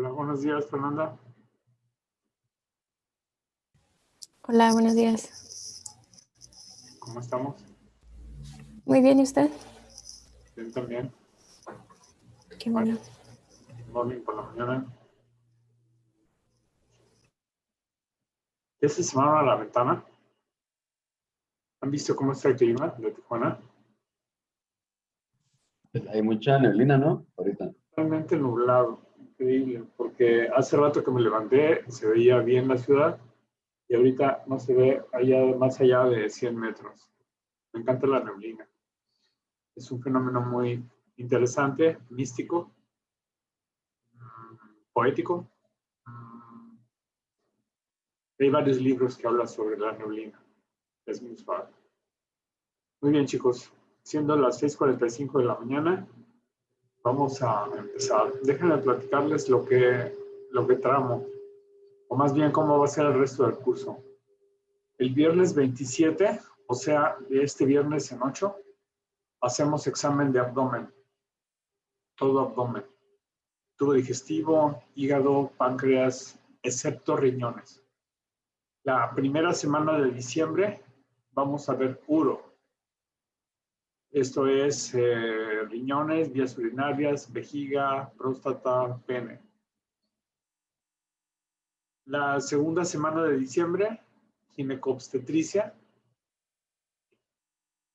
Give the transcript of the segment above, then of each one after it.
Hola, buenos días, Fernanda. Hola, buenos días. ¿Cómo estamos? Muy bien, ¿y usted? Bien, también. Qué Bueno, bueno. morning por la mañana. ¿Ya se asomaron a la ventana? ¿Han visto cómo está el clima de Tijuana? Hay mucha neblina, ¿no? Ahorita. Realmente nublado, increíble, porque hace rato que me levanté, se veía bien la ciudad y ahorita no se ve más allá de 100 metros. Me encanta la neblina. Es un fenómeno muy interesante, místico, poético. Hay varios libros que hablan sobre la neblina. Es muy suave. Muy bien, chicos. Siendo las 6:45 de la mañana, vamos a empezar. Déjenme platicarles lo que tramo, o más bien cómo va a ser el resto del curso. El viernes 27, o sea, de este viernes en 8, hacemos examen de abdomen, todo abdomen, tubo digestivo, hígado, páncreas, excepto riñones. La primera semana de diciembre vamos a ver uro. Esto es riñones, vías urinarias, vejiga, próstata, pene. La segunda semana de diciembre, ginecobstetricia.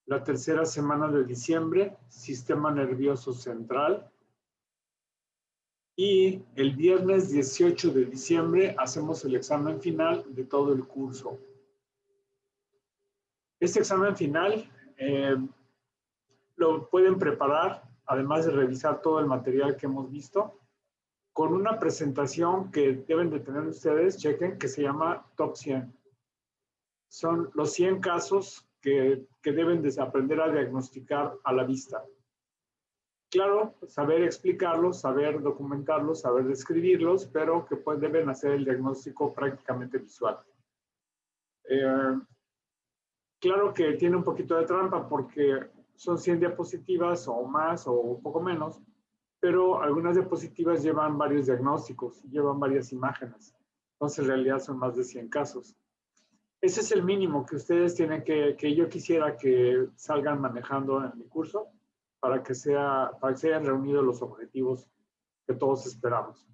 La tercera semana de diciembre, sistema nervioso central. Y el viernes 18 de diciembre hacemos el examen final de todo el curso. Este examen final lo pueden preparar, además de revisar todo el material que hemos visto, con una presentación que deben de tener ustedes, chequen, que se llama Top 100. Son los 100 casos que deben de aprender a diagnosticar a la vista. Claro, saber explicarlos, saber documentarlos, saber describirlos, pero que deben hacer el diagnóstico prácticamente visual. Claro que tiene un poquito de trampa porque son 100 diapositivas o más o un poco menos, pero algunas diapositivas llevan varios diagnósticos, llevan varias imágenes. Entonces, en realidad son más de 100 casos. Ese es el mínimo que ustedes tienen que yo quisiera que salgan manejando en mi curso para que se hayan reunido los objetivos que todos esperamos.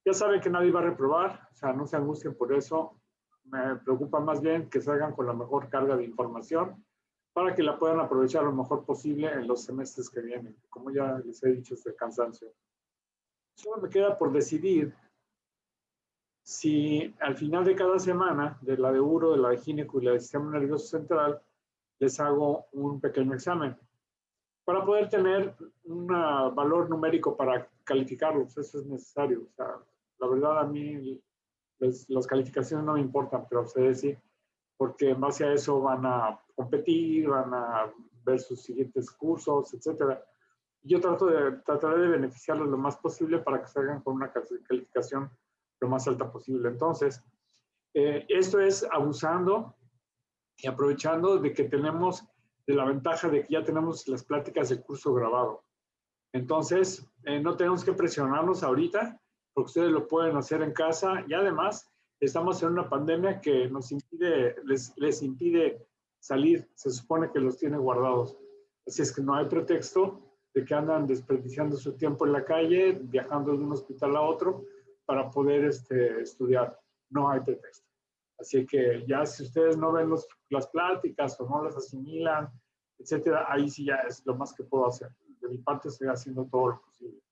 Ya saben que nadie va a reprobar, o sea, no se angustien por eso. Me preocupa más bien que salgan con la mejor carga de información para que la puedan aprovechar lo mejor posible en los semestres que vienen. Como ya les he dicho, es el cansancio. Solo me queda por decidir si al final de cada semana, de la de uro, de la de gineco y la del sistema nervioso central, les hago un pequeño examen para poder tener un valor numérico para calificarlos. Eso es necesario. O sea, la verdad a mí las calificaciones no me importan, pero a ustedes sí, porque en base a eso van a competir, van a ver sus siguientes cursos, etcétera. Yo trataré de beneficiarlos lo más posible para que salgan con una calificación lo más alta posible. Entonces, esto es abusando y aprovechando de que tenemos de la ventaja de que ya tenemos las pláticas del curso grabado. Entonces, no tenemos que presionarnos ahorita, porque ustedes lo pueden hacer en casa y además estamos en una pandemia que nos impide, les impide salir, se supone que los tiene guardados. Así es que no hay pretexto de que andan desperdiciando su tiempo en la calle, viajando de un hospital a otro para poder estudiar. No hay pretexto. Así que ya si ustedes no ven las pláticas o no las asimilan, etcétera, ahí sí ya es lo más que puedo hacer. De mi parte estoy haciendo todo lo posible.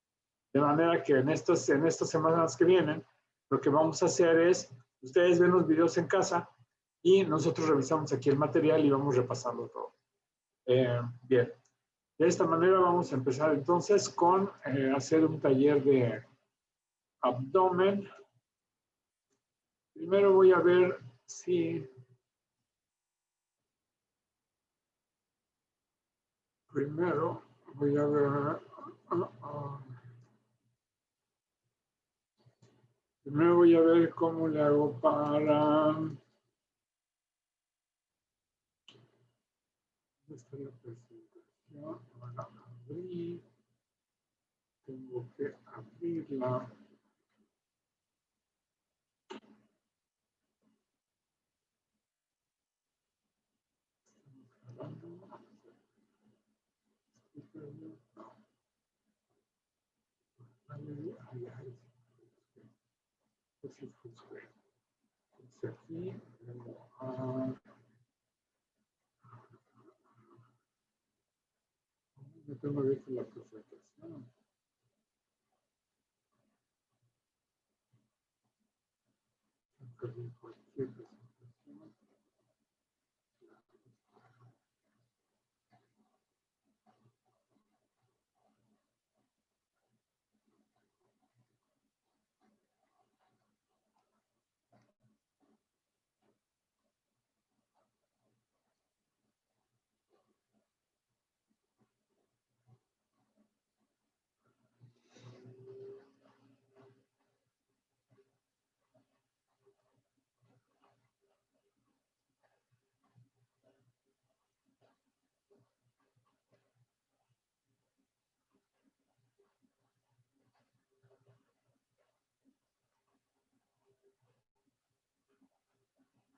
De manera que en estas semanas que vienen, lo que vamos a hacer es, ustedes ven los videos en casa y nosotros revisamos aquí el material y vamos repasando todo. Bien, de esta manera vamos a empezar entonces con hacer un taller de abdomen. Primero voy a ver si... Primero voy a ver... Primero voy a ver cómo le hago para... Esta es la presentación. Van a abrir. Tengo que abrirla. Aquí, yo tengo abierta la presentación.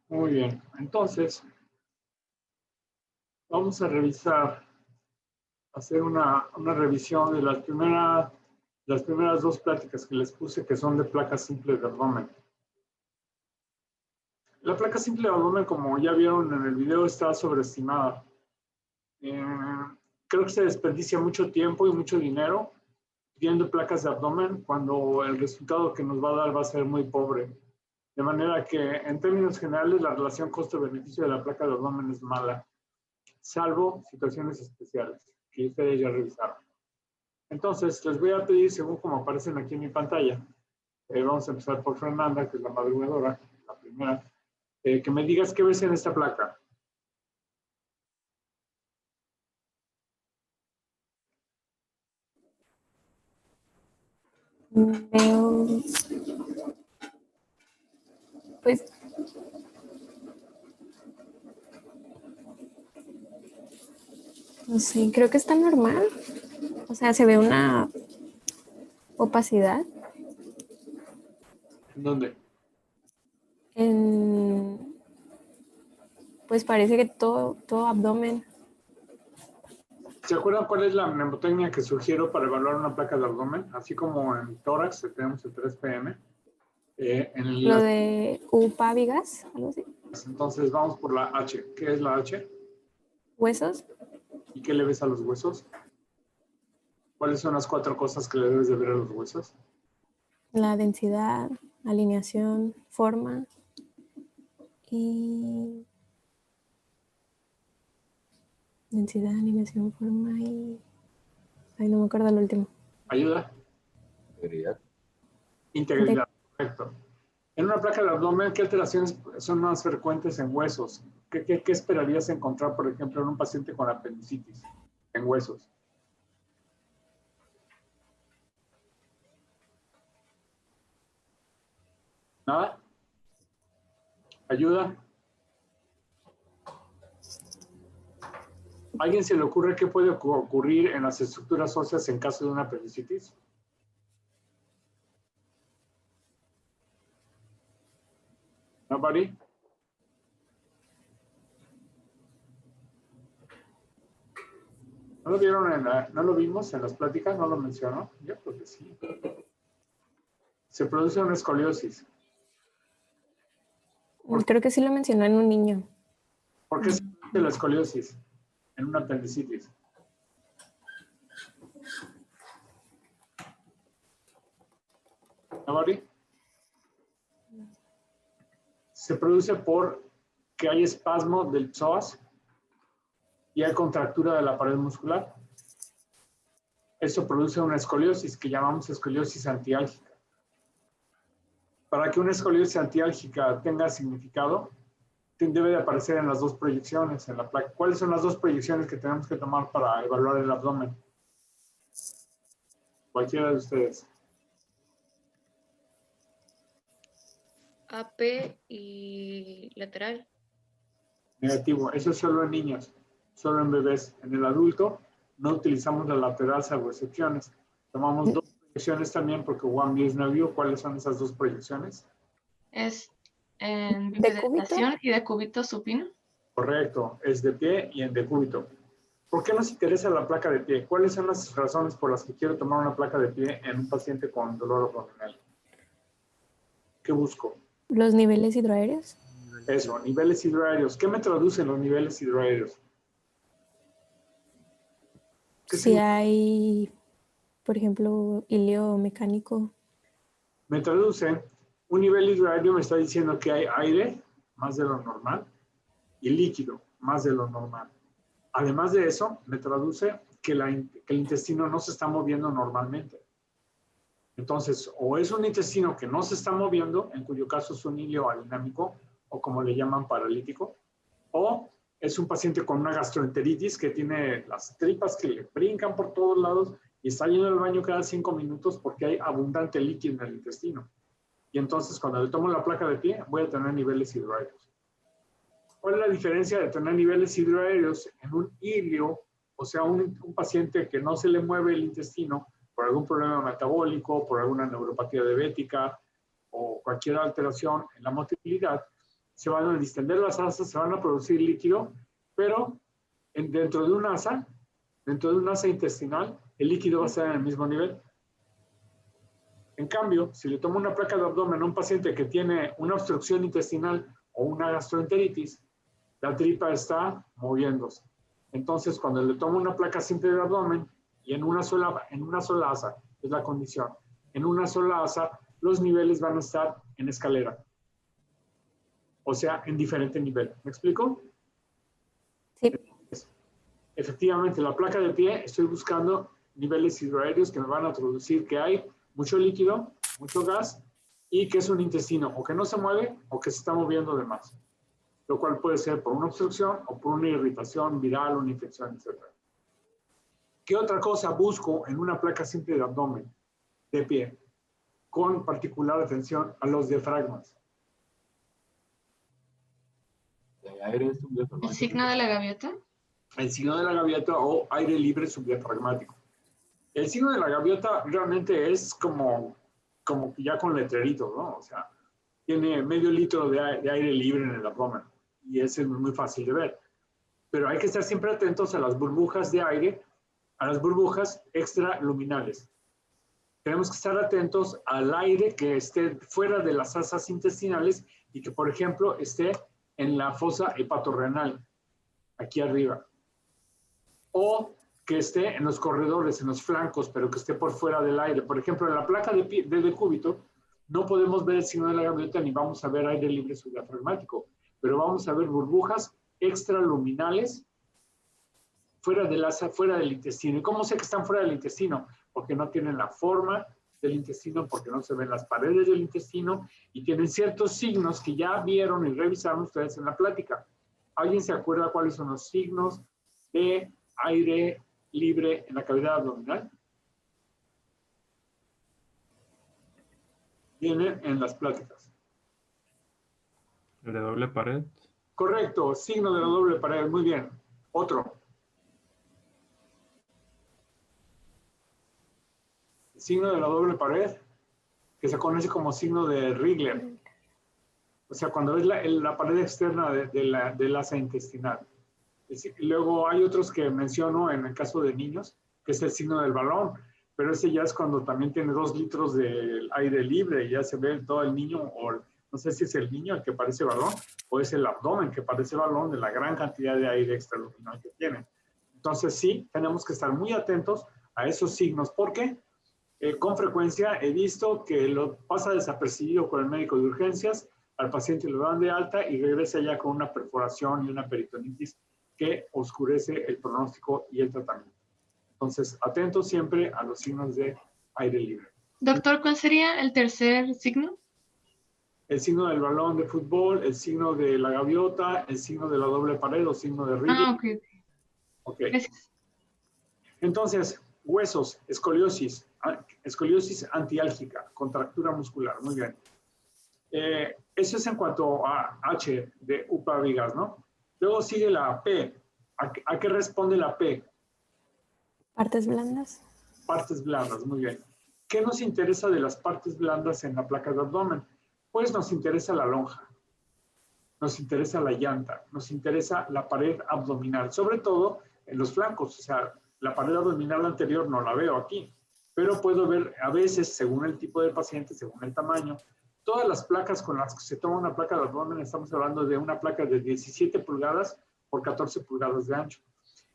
Muy bien, entonces vamos a revisar, hacer una revisión de las primeras dos pláticas que les puse, que son de placa simple de abdomen. La placa simple de abdomen, como ya vieron en el video, está sobreestimada. Creo que se desperdicia mucho tiempo y mucho dinero viendo placas de abdomen cuando el resultado que nos va a dar va a ser muy pobre. De manera que, en términos generales, la relación costo-beneficio de la placa de abdomen es mala, salvo situaciones especiales que ustedes ya revisaron. Entonces, les voy a pedir, según como aparecen aquí en mi pantalla, vamos a empezar por Fernanda, que es la madrugadora, la primera, que me digas qué ves en esta placa. Veo, pues, no sé, creo que está normal. O sea, se ve una opacidad ¿En dónde? pues parece que todo abdomen. ¿Se acuerdan cuál es la mnemotecnia que sugiero para evaluar una placa de abdomen? Así como en tórax tenemos el 3PM. Lo de UPA Vigas, algo así. Entonces vamos por la H. ¿Qué es la H? Huesos. ¿Y qué le ves a los huesos? ¿Cuáles son las 4 cosas que le debes de ver a los huesos? La densidad, alineación, forma y... Densidad, alineación, forma y... Ay, no me acuerdo el último. ¿Ayuda? Integridad. Integridad, correcto. En una placa de abdomen, ¿qué alteraciones son más frecuentes en huesos? ¿Qué esperarías encontrar, por ejemplo, en un paciente con apendicitis en huesos? ¿Nada? ¿Ayuda? ¿A alguien se le ocurre qué puede ocurrir en las estructuras óseas en caso de una apendicitis? ¿Nobody? ¿No lo vieron no lo vimos en las pláticas? ¿No lo mencionó? Yo creo que sí. Se produce una escoliosis. Creo que sí lo mencionó en un niño. ¿Por qué se produce la escoliosis en una apendicitis? ¿Nobody? Se produce por que hay espasmo del psoas y hay contractura de la pared muscular. Eso produce una escoliosis que llamamos escoliosis antiálgica. Para que una escoliosis antiálgica tenga significado, debe de aparecer en las dos proyecciones en la placa. ¿Cuáles son las dos proyecciones que tenemos que tomar para evaluar el abdomen? Cualquiera de ustedes. AP y lateral. Negativo. Eso es solo en niños, solo en bebés. En el adulto no utilizamos la lateral salvo excepciones. Tomamos dos proyecciones también porque Juan Luis no vio. ¿Cuáles son esas dos proyecciones? Es en ¿De cúbito? bipedestación y de cúbito supino. Correcto, es de pie y en decúbito. ¿Por qué nos interesa la placa de pie? ¿Cuáles son las razones por las que quiero tomar una placa de pie en un paciente con dolor abdominal? ¿Qué busco? Los niveles hidroaéreos. Eso, niveles hidroaéreos. ¿Qué me traducen los niveles hidroaéreos? ¿Qué Si significa? hay, por ejemplo, hileo mecánico. Me traduce, un nivel hidroaéreo me está diciendo que hay aire, más de lo normal, y líquido, más de lo normal. Además de eso, me traduce que el intestino no se está moviendo normalmente. Entonces, o es un intestino que no se está moviendo, en cuyo caso es un hileo adinámico, o como le llaman paralítico, o es un paciente con una gastroenteritis que tiene las tripas que le brincan por todos lados y está yendo al baño cada 5 minutos porque hay abundante líquido en el intestino. Y entonces, cuando le tomo la placa de pie, voy a tener niveles hidroaéreos. ¿Cuál es la diferencia de tener niveles hidroaéreos en un ilio, o sea, un paciente que no se le mueve el intestino por algún problema metabólico, por alguna neuropatía diabética o cualquier alteración en la motilidad? Se van a distender las asas, se van a producir líquido, pero dentro de un asa intestinal, el líquido va a estar en el mismo nivel. En cambio, si le tomo una placa de abdomen a un paciente que tiene una obstrucción intestinal o una gastroenteritis, la tripa está moviéndose. Entonces, cuando le tomo una placa simple de abdomen y en una sola asa, es la condición, en una sola asa, los niveles van a estar en escalera. O sea, en diferente nivel. ¿Me explico? Sí. Efectivamente, la placa de pie, estoy buscando niveles hidroaéreos que me van a traducir que hay mucho líquido, mucho gas y que es un intestino o que no se mueve o que se está moviendo de más. Lo cual puede ser por una obstrucción o por una irritación viral, una infección, etc. ¿Qué otra cosa busco en una placa simple de abdomen de pie? Con particular atención a los diafragmas. ¿De aire es un ¿El diafragmático? signo de la gaviota? El signo de la gaviota o aire libre subdiafragmático. El signo de la gaviota realmente es como ya con letreritos, ¿no? O sea, tiene medio litro de aire libre en el abdomen y ese es muy fácil de ver. Pero hay que estar siempre atentos a las burbujas de aire, a las burbujas extraluminales. Tenemos que estar atentos al aire que esté fuera de las asas intestinales y que, por ejemplo, esté en la fosa hepatorrenal, aquí arriba. O que esté en los corredores, en los flancos, pero que esté por fuera del aire. Por ejemplo, en la placa de decúbito no podemos ver el signo de la gaviota ni vamos a ver aire libre subdiafragmático, pero vamos a ver burbujas extraluminales fuera del intestino. ¿Y cómo sé que están fuera del intestino? Porque no tienen la forma del intestino, porque no se ven las paredes del intestino y tienen ciertos signos que ya vieron y revisaron ustedes en la plática. ¿Alguien se acuerda cuáles son los signos de aire libre en la cavidad abdominal? Vienen en las pláticas. ¿El de doble pared? Correcto, signo de la doble pared, muy bien. Otro. El signo de la doble pared, que se conoce como signo de Rigler. O sea, cuando es la pared externa del asa intestinal. Luego hay otros que menciono en el caso de niños, que es el signo del balón, pero ese ya es cuando también tiene 2 litros de aire libre y ya se ve todo el niño, o no sé si es el niño el que parece balón, o es el abdomen que parece balón de la gran cantidad de aire extraluminal que tiene. Entonces sí, tenemos que estar muy atentos a esos signos, porque con frecuencia he visto que lo pasa desapercibido con el médico de urgencias, al paciente lo dan de alta y regresa ya con una perforación y una peritonitis que oscurece el pronóstico y el tratamiento. Entonces, atentos siempre a los signos de aire libre. Doctor, ¿cuál sería el tercer signo? El signo del balón de fútbol, el signo de la gaviota, el signo de la doble pared o signo de Rigler. Ah, ok. Okay. Gracias. Entonces, huesos, escoliosis antiálgica, contractura muscular, muy bien. Eso es en cuanto a H de UPA Vigas, ¿no? Luego sigue la P. ¿A qué responde la P? Partes blandas. Partes blandas, muy bien. ¿Qué nos interesa de las partes blandas en la placa de abdomen? Pues nos interesa la lonja. nos interesa la llanta, nos interesa la pared abdominal, sobre todo en los flancos. O sea, la pared abdominal anterior no la veo aquí, pero puedo ver a veces, según el tipo de paciente, según el tamaño, todas las placas con las que se toma una placa de abdomen, estamos hablando de una placa de 17 pulgadas por 14 pulgadas de ancho.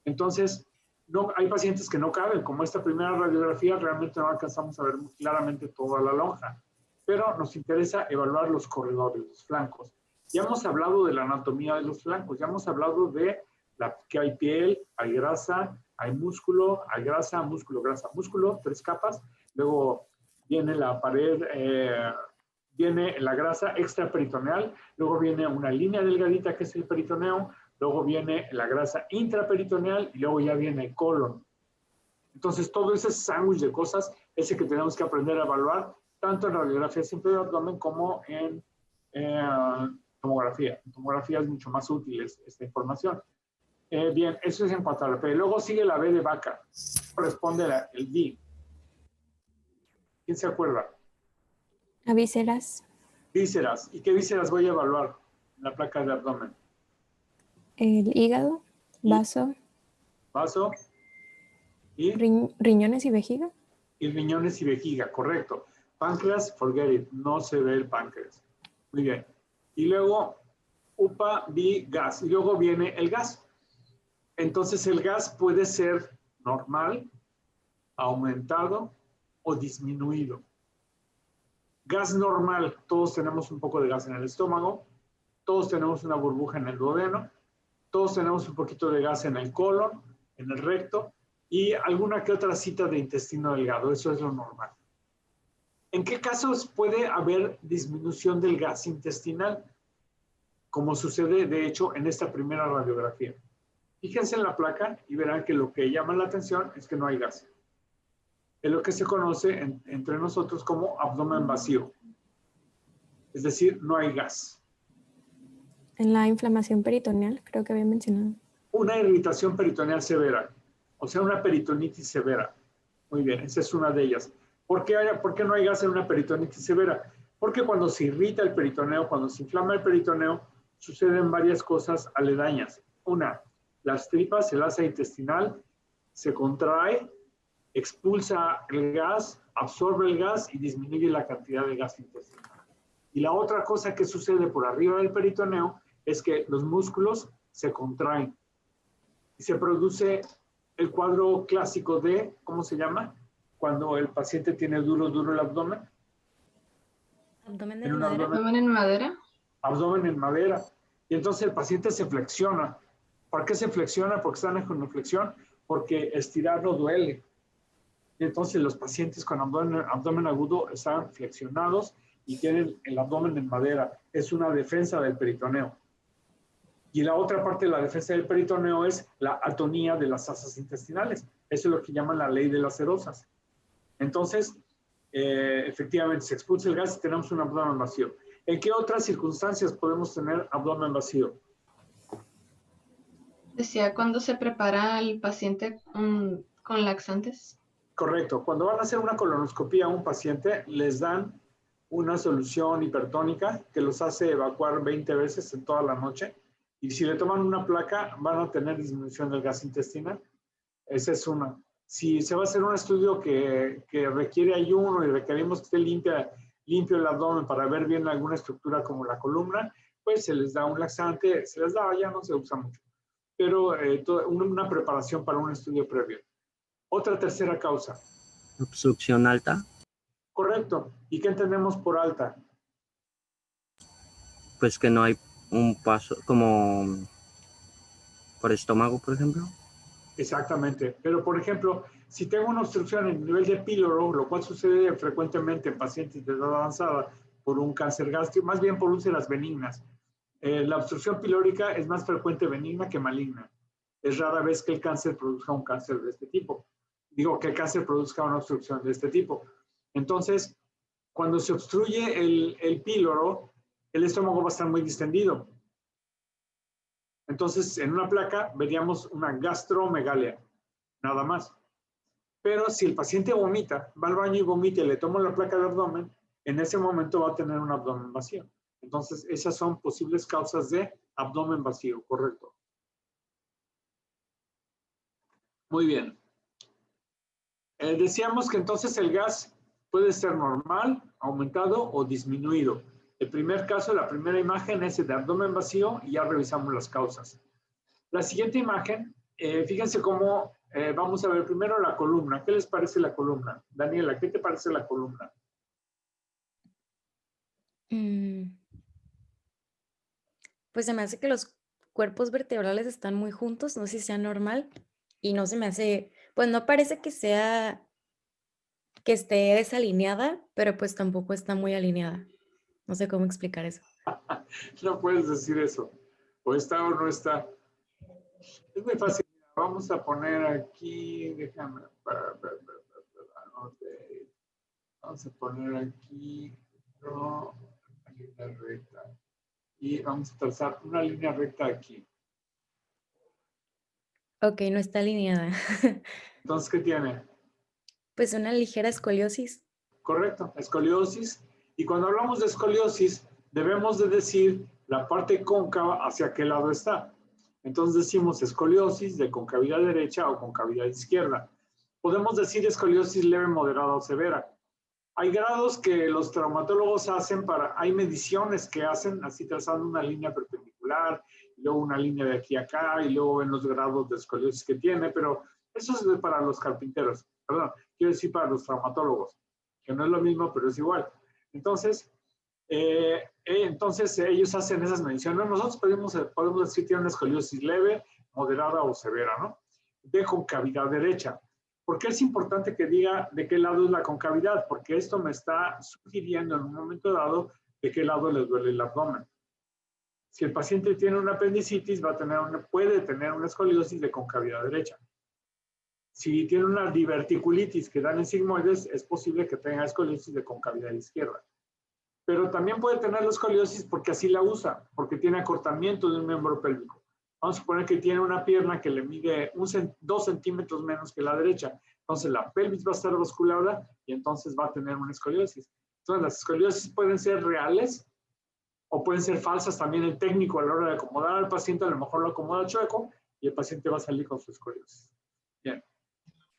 Entonces, no, hay pacientes que no caben, como esta primera radiografía, realmente no alcanzamos a ver claramente toda la lonja, pero nos interesa evaluar los corredores, los flancos. Ya hemos hablado de la anatomía de los flancos, ya hemos hablado de que hay piel, hay grasa, hay músculo, hay grasa, músculo, 3 capas. Luego viene la pared, viene la grasa extraperitoneal, luego viene una línea delgadita que es el peritoneo, luego viene la grasa intraperitoneal y luego ya viene el colon. Entonces, todo ese sándwich de cosas es el que tenemos que aprender a evaluar, tanto en radiografía simple de abdomen como en tomografía. En tomografía es mucho más útil esta información. Bien, eso es en cuanto a la P. Luego sigue la B de vaca. Corresponde el D. ¿Quién se acuerda? A vísceras. Vísceras. ¿Y qué vísceras voy a evaluar en la placa de abdomen? El hígado, vaso, Vaso y riñones y vejiga. riñones y vejiga, correcto. Páncreas, forget it, no se ve el páncreas. Muy bien. Y luego, UPA, B, gas. Y luego viene el gas. Entonces, el gas puede ser normal, aumentado o disminuido. Gas normal, todos tenemos un poco de gas en el estómago, todos tenemos una burbuja en el duodeno, todos tenemos un poquito de gas en el colon, en el recto, y alguna que otra cita de intestino delgado. Eso es lo normal. ¿En qué casos puede haber disminución del gas intestinal? Como sucede, de hecho, en esta primera radiografía. Fíjense en la placa y verán que lo que llama la atención es que no hay gas. Es lo que se conoce entre nosotros como abdomen vacío. Es decir, no hay gas. En la inflamación peritoneal, creo que había mencionado. Una irritación peritoneal severa, o sea, una peritonitis severa. Muy bien, esa es una de ellas. ¿Por qué no hay gas en una peritonitis severa? Porque cuando se irrita el peritoneo, cuando se inflama el peritoneo, suceden varias cosas aledañas. Una, las tripas, el asa intestinal, se contrae, expulsa el gas, absorbe el gas y disminuye la cantidad de gas intestinal. Y la otra cosa que sucede por arriba del peritoneo es que los músculos se contraen y se produce el cuadro clásico de, ¿cómo se llama? Cuando el paciente tiene duro el abdomen. Abdomen En un madera. ¿Abdomen en madera? Abdomen en madera. Y entonces el paciente se flexiona. ¿Por qué se flexiona? Porque están en genuflexión, porque estirar no duele. Y entonces los pacientes con abdomen agudo están flexionados y tienen el abdomen en madera. Es una defensa del peritoneo. Y la otra parte de la defensa del peritoneo es la atonía de las asas intestinales. Eso es lo que llaman la ley de las erosas. Entonces, efectivamente, se expulsa el gas y tenemos un abdomen vacío. ¿En qué otras circunstancias podemos tener abdomen vacío? Decía, cuando se prepara al paciente con laxantes. Correcto. Cuando van a hacer una colonoscopía a un paciente, les dan una solución hipertónica que los hace evacuar 20 veces en toda la noche. Y si le toman una placa, van a tener disminución del gas intestinal. Esa es una. Si se va a hacer un estudio que requiere ayuno y requerimos que esté limpio el abdomen para ver bien alguna estructura como la columna, pues se les da un laxante, se les da, ya no se usa mucho, pero una preparación para un estudio previo. Otra tercera causa. Obstrucción alta. Correcto. ¿Y qué entendemos por alta? Pues que no hay un paso como por estómago, por ejemplo. Exactamente. Pero, por ejemplo, si tengo una obstrucción en el nivel de píloro, lo cual sucede frecuentemente en pacientes de edad avanzada por un cáncer gástrico, más bien por úlceras benignas. La obstrucción pilórica es más frecuente benigna que maligna. Es rara vez que el cáncer produzca un cáncer de este tipo. Digo, que el cáncer produzca una obstrucción de este tipo. Entonces, cuando se obstruye el píloro, el estómago va a estar muy distendido. Entonces, en una placa veríamos una gastromegalia, nada más. Pero si el paciente vomita, va al baño y vomita y le tomo la placa de abdomen, en ese momento va a tener un abdomen vacío. Entonces, esas son posibles causas de abdomen vacío, correcto. Muy bien. Decíamos que entonces el gas puede ser normal, aumentado o disminuido. El primer caso, la primera imagen es el de abdomen vacío y ya revisamos las causas. La siguiente imagen, fíjense cómo vamos a ver primero la columna. ¿Qué les parece la columna? Daniela, ¿qué te parece la columna? Pues se me hace que los cuerpos vertebrales están muy juntos, no sé si sea normal, y no se me hace, pues no parece que sea, que esté desalineada, pero pues tampoco está muy alineada. No sé cómo explicar eso. No puedes decir eso. O está o no está. Es muy fácil. Vamos a poner aquí, déjame, vamos a poner aquí una línea recta. Y vamos a trazar una línea recta aquí. Ok, no está alineada. Entonces, ¿qué tiene? Pues una ligera escoliosis. Correcto, escoliosis. Y cuando hablamos de escoliosis, debemos de decir la parte cóncava hacia qué lado está. Entonces decimos escoliosis de concavidad derecha o concavidad izquierda. Podemos decir escoliosis leve, moderada o severa. Hay grados que los traumatólogos hacen hay mediciones que hacen así trazando una línea perpendicular, y luego una línea de aquí a acá, y luego ven los grados de escoliosis que tiene, pero eso es para los carpinteros, perdón, quiero decir para los traumatólogos, que no es lo mismo, pero es igual. Entonces ellos hacen esas mediciones. Nosotros podemos decir que tiene una escoliosis leve, moderada o severa, ¿no? De concavidad derecha. ¿Por qué es importante que diga de qué lado es la concavidad? Porque esto me está sugiriendo en un momento dado de qué lado le duele el abdomen. Si el paciente tiene una apendicitis, puede tener una escoliosis de concavidad derecha. Si tiene una diverticulitis que dan en sigmoides, es posible que tenga escoliosis de concavidad izquierda. Pero también puede tener la escoliosis porque así la usa, porque tiene acortamiento de un miembro pélvico. Vamos a suponer que tiene una pierna que le mide 2 centímetros menos que la derecha. Entonces la pelvis va a estar basculada y entonces va a tener una escoliosis. Entonces las escoliosis pueden ser reales o pueden ser falsas también. El técnico a la hora de acomodar al paciente a lo mejor lo acomoda chueco y el paciente va a salir con su escoliosis. Bien.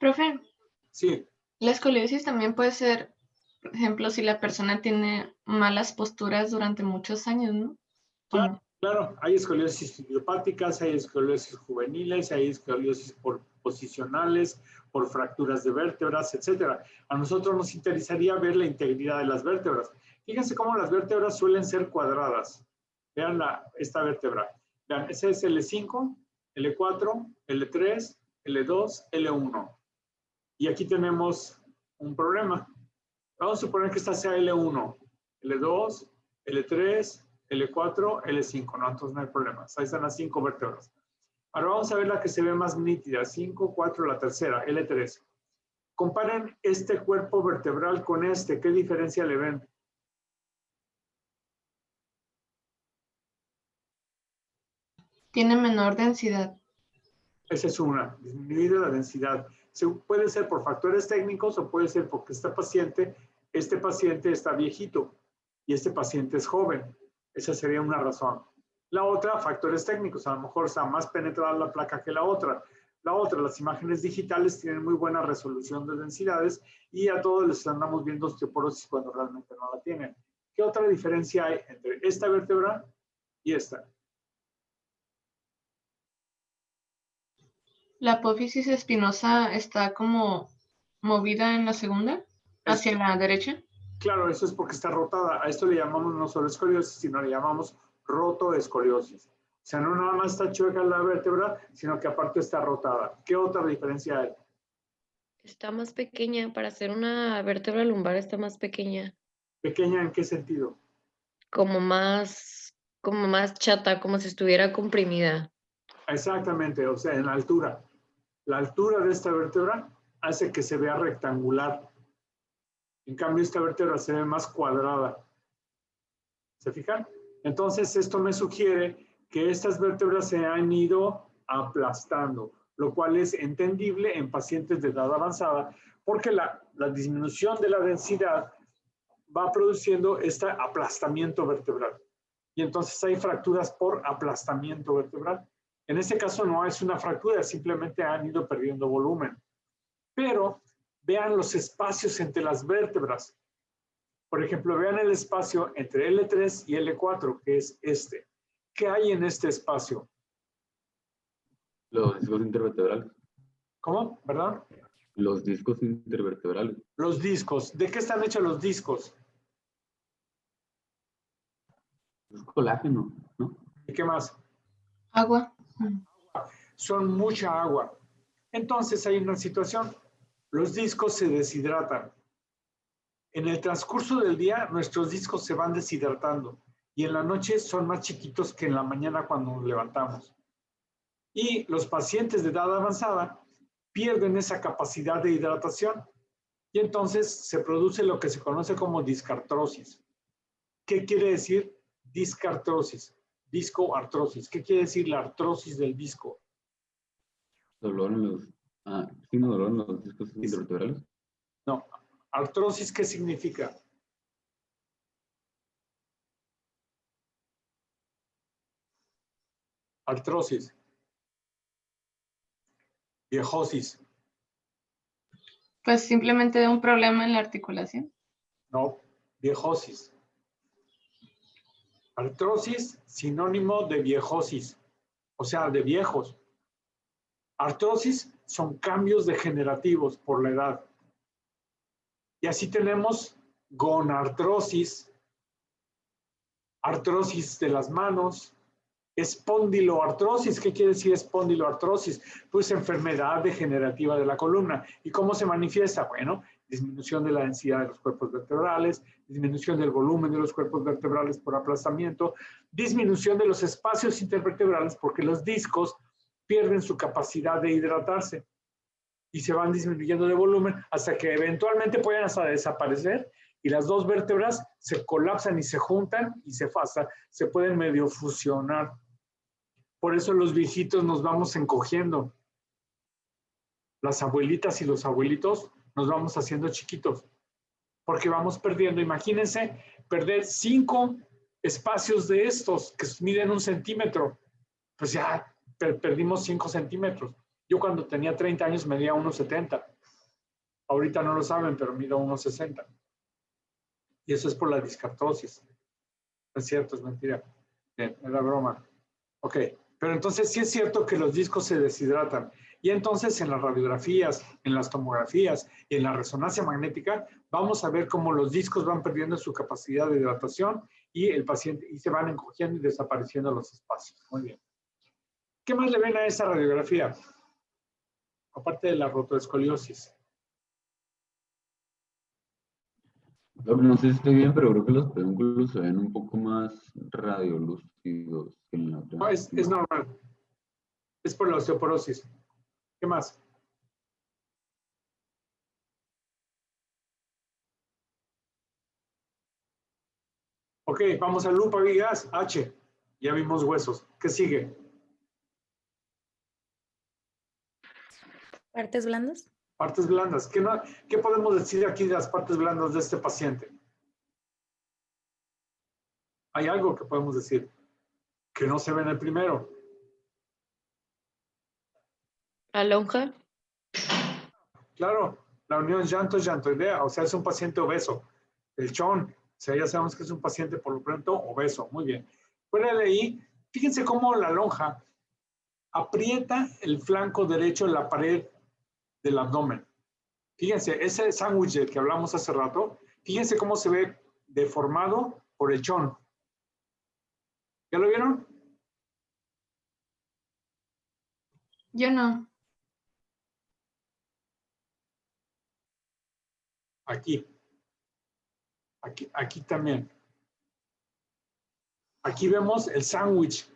Profe, Sí. la escoliosis también puede ser, por ejemplo, si la persona tiene malas posturas durante muchos años, ¿no? Claro, claro, hay escoliosis idiopáticas, hay escoliosis juveniles, hay escoliosis posicionales, por fracturas de vértebras, etc. A nosotros nos interesaría ver la integridad de las vértebras. Fíjense cómo las vértebras suelen ser cuadradas. Vean esta vértebra. Vean, ese es L5, L4, L3, L2, L1. Y aquí tenemos un problema. Vamos a suponer que esta sea L1, L2, L3, L4, L5, ¿no? Entonces no hay problemas. Ahí están las 5 vértebras. Ahora vamos a ver la que se ve más nítida. 5, 4, la tercera, L3. Comparen este cuerpo vertebral con este. ¿Qué diferencia le ven? Tiene menor densidad. Esa es una, disminuir la densidad. Puede ser por factores técnicos o puede ser porque este paciente está viejito y este paciente es joven. Esa sería una razón. La otra, factores técnicos. A lo mejor está más penetrada la placa que la otra. Las imágenes digitales tienen muy buena resolución de densidades y a todos les andamos viendo osteoporosis cuando realmente no la tienen. ¿Qué otra diferencia hay entre esta vértebra y esta? La apófisis espinosa está como movida en la segunda, hacia la derecha. Claro, eso es porque está rotada. A esto le llamamos no solo escoliosis, sino le llamamos rotoescoliosis. O sea, no nada más está chueca la vértebra, sino que aparte está rotada. ¿Qué otra diferencia hay? Está más pequeña, para hacer una vértebra lumbar está más pequeña, ¿Pequeña en qué sentido? como más chata, como si estuviera comprimida. Exactamente, o sea, en la altura. La altura de esta vértebra hace que se vea rectangular. En cambio, esta vértebra se ve más cuadrada. ¿Se fijan? Entonces, esto me sugiere que estas vértebras se han ido aplastando, lo cual es entendible en pacientes de edad avanzada, porque la disminución de la densidad va produciendo este aplastamiento vertebral. y entonces hay fracturas por aplastamiento vertebral. En este caso no es una fractura, simplemente han ido perdiendo volumen. Pero vean los espacios entre las vértebras. Por ejemplo, vean el espacio entre L3 y L4, que es este. ¿Qué hay en este espacio? Los discos intervertebrales. ¿Cómo? ¿Verdad? Los discos intervertebrales. Los discos. ¿De qué están hechos los discos? Es colágeno, ¿no? ¿Y qué más? Agua. Son mucha agua. Entonces hay una situación. Los discos se deshidratan. En el transcurso del día, nuestros discos se van deshidratando y en la noche son más chiquitos que en la mañana cuando nos levantamos. Y los pacientes de edad avanzada pierden esa capacidad de hidratación y entonces se produce lo que se conoce como discartrosis. ¿Qué quiere decir discartrosis? Discoartrosis. ¿Qué quiere decir la artrosis del disco? Dolor en los... sí, no, dolor en los discos intervertebrales. No. Artrosis, ¿qué significa? Artrosis. Viejosis. Pues simplemente de un problema en la articulación. No, viejosis. Artrosis, sinónimo de viejosis, o sea, de viejos. Artrosis son cambios degenerativos por la edad. Y así tenemos gonartrosis, artrosis de las manos, espondiloartrosis. ¿Qué quiere decir espondiloartrosis? Pues enfermedad degenerativa de la columna. ¿Y cómo se manifiesta? Bueno, disminución de la densidad de los cuerpos vertebrales, disminución del volumen de los cuerpos vertebrales por aplastamiento, disminución de los espacios intervertebrales porque los discos pierden su capacidad de hidratarse y se van disminuyendo de volumen hasta que eventualmente pueden hasta desaparecer y las dos vértebras se colapsan y se juntan y se pueden medio fusionar. Por eso los viejitos nos vamos encogiendo. Las abuelitas y los abuelitos nos vamos haciendo chiquitos porque vamos perdiendo. Imagínense perder 5 espacios de estos que miden 1 centímetro. Pues ya perdimos 5 centímetros. Yo cuando tenía 30 años medía 1,70. Ahorita no lo saben, pero mido 1,60. Y eso es por la discartrosis. No es cierto, es mentira. Bien, era broma. Ok, pero entonces sí es cierto que los discos se deshidratan. Y entonces en las radiografías, en las tomografías y en la resonancia magnética, vamos a ver cómo los discos van perdiendo su capacidad de hidratación y el paciente y se van encogiendo y desapareciendo los espacios. Muy bien. ¿Qué más le ven a esa radiografía? Aparte de la rotoescoliosis. No sé si estoy bien, pero creo que los pedúnculos se ven un poco más radiolúcidos que en la otra. No, es normal. Es por la osteoporosis. ¿Qué más? Ok, vamos a lupa vigas, H. Ya vimos huesos. ¿Qué sigue? ¿Partes blandas? Partes blandas. ¿Qué podemos decir aquí de las partes blandas de este paciente? Hay algo que podemos decir que no se ve en el primero. ¿La lonja? Claro, la unión llanto-llantoidea, o sea, es un paciente obeso. El chon, o sea, ya sabemos que es un paciente por lo pronto obeso. Muy bien. Fuera de ahí, fíjense cómo la lonja aprieta el flanco derecho de la pared del abdomen. Fíjense, ese sándwich del que hablamos hace rato, fíjense cómo se ve deformado por el chon. ¿Ya lo vieron? Yo no. Aquí. Aquí también. Aquí vemos el sándwich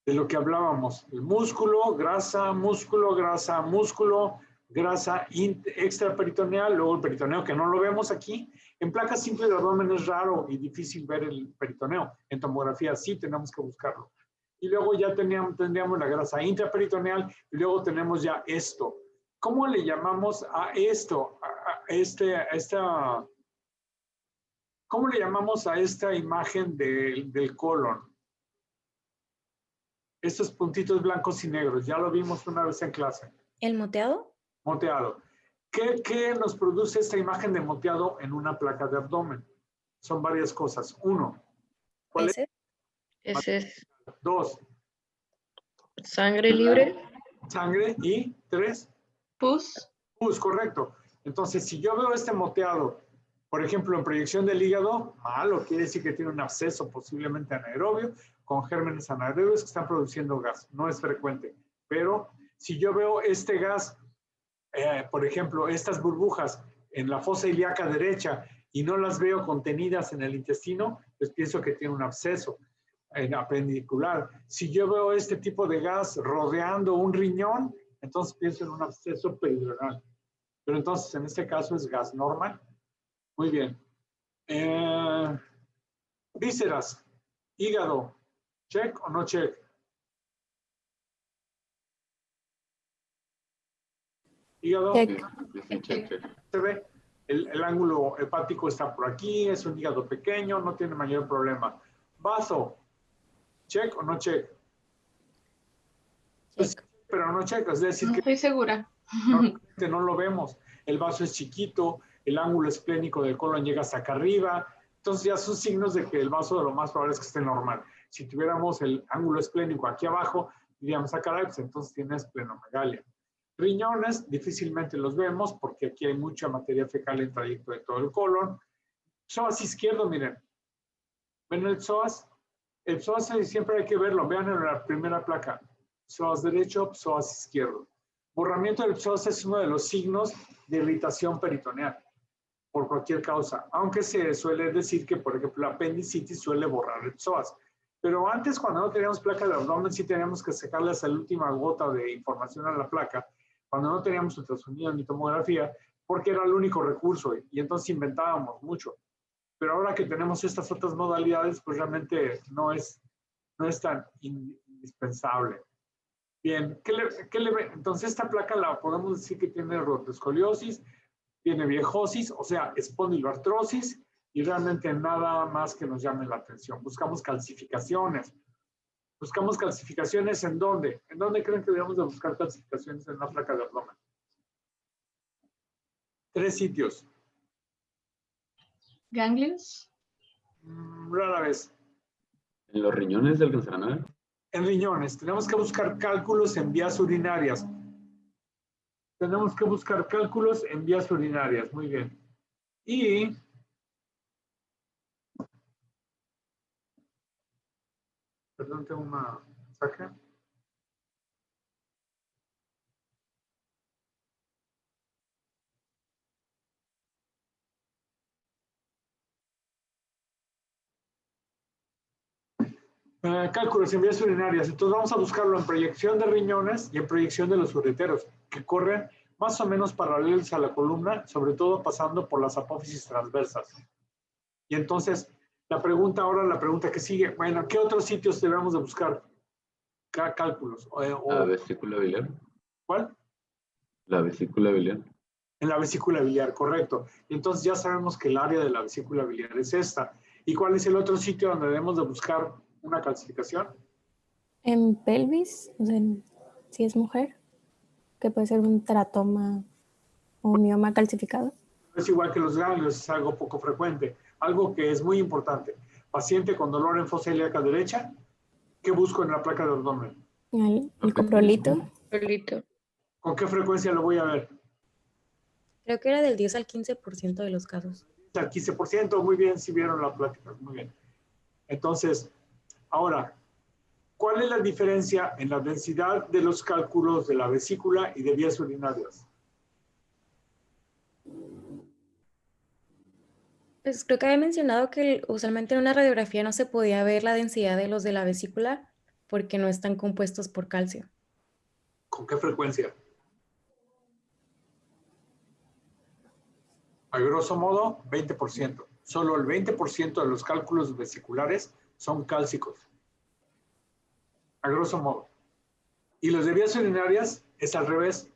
de lo que hablábamos. El músculo, grasa, músculo, grasa, músculo, grasa extraperitoneal, luego el peritoneo que no lo vemos aquí. En placa simple de abdomen es raro y difícil ver el peritoneo. En tomografía sí tenemos que buscarlo. Y luego ya tendríamos la grasa intraperitoneal y luego tenemos ya esto. ¿Cómo le llamamos a esto? A ¿Cómo le llamamos a esta imagen del colon? Estos puntitos blancos y negros, ya lo vimos una vez en clase. ¿El moteado? Moteado. ¿Qué nos produce esta imagen de moteado en una placa de abdomen? Son varias cosas. 1. ¿Cuál es? Ese es 2. sangre libre. Sangre. Y 3. Pus. Pus, correcto. Entonces, si yo veo este moteado, por ejemplo, en proyección del hígado, malo, quiere decir que tiene un absceso posiblemente anaerobio, con gérmenes anaerobios que están produciendo gas. No es frecuente. Pero si yo veo este gas, por ejemplo, estas burbujas en la fosa ilíaca derecha y no las veo contenidas en el intestino, pues pienso que tiene un absceso apendicular. Si yo veo este tipo de gas rodeando un riñón, entonces pienso en un absceso peridural. Pero entonces en este caso es gas normal. Muy bien. Vísceras, hígado, ¿check o no check? Hígado. Check. Se ve, el ángulo hepático está por aquí, es un hígado pequeño, no tiene mayor problema. Vaso, ¿check o no check? Pues, pero no check, es decir No que estoy segura. normalmente no lo vemos. El vaso es chiquito, el ángulo esplénico del colon llega hasta acá arriba, entonces ya son signos de que el vaso de lo más probable es que esté normal. Si tuviéramos el ángulo esplénico aquí abajo, diríamos, caray, pues entonces tiene esplenomegalia. Riñones difícilmente los vemos porque aquí hay mucha materia fecal en trayecto de todo el colon. Psoas izquierdo, miren. ¿Ven el psoas? El psoas siempre hay que verlo. Vean en la primera placa. Psoas derecho, psoas izquierdo. Borramiento del psoas es uno de los signos de irritación peritoneal por cualquier causa. Aunque se suele decir que, por ejemplo, la apendicitis suele borrar el psoas. Pero antes, cuando no teníamos placa de abdomen, sí teníamos que sacarle hasta la última gota de información a la placa, cuando no teníamos ultrasonido ni tomografía, porque era el único recurso y entonces inventábamos mucho. Pero ahora que tenemos estas otras modalidades, pues realmente no es tan indispensable. Bien, entonces esta placa la podemos decir que tiene rotoscoliosis, tiene viejosis, o sea, espondiloartrosis, y realmente nada más que nos llame la atención. Buscamos calcificaciones. ¿Buscamos calcificaciones en dónde? ¿En dónde creen que debemos de buscar calcificaciones en una placa de abdomen? 3 sitios. Ganglios. Rara vez. ¿En los riñones se alcanzarán a ver? En riñones. Tenemos que buscar cálculos en vías urinarias. Tenemos que buscar cálculos en vías urinarias. Muy bien. Y perdón, tengo una mensaje. Cálculos en vías urinarias. Entonces vamos a buscarlo en proyección de riñones y en proyección de los ureteros, que corren más o menos paralelos a la columna, sobre todo pasando por las apófisis transversas. Y entonces, la pregunta que sigue, bueno, ¿qué otros sitios debemos de buscar cálculos? La vesícula biliar. ¿Cuál? La vesícula biliar. En la vesícula biliar, correcto. Entonces ya sabemos que el área de la vesícula biliar es esta. ¿Y cuál es el otro sitio donde debemos de buscar una calcificación? En pelvis, o sea, si es mujer, que puede ser un teratoma o un mioma calcificado. Es igual que los ganglios, es algo poco frecuente. Algo que es muy importante. Paciente con dolor en fosa ilíaca derecha, ¿qué busco en la placa de abdomen? El coprolito. Solito. ¿Con qué frecuencia lo voy a ver? Creo que era del 10 al 15% de los casos. Al 15%, muy bien, si vieron la plática, muy bien. Entonces, ahora, ¿cuál es la diferencia en la densidad de los cálculos de la vesícula y de vías urinarias? Pues creo que había mencionado que usualmente en una radiografía no se podía ver la densidad de los de la vesícula porque no están compuestos por calcio. ¿Con qué frecuencia? A grosso modo, 20%. Solo el 20% de los cálculos vesiculares son cálcicos. A grosso modo. Y los de vías urinarias es al revés.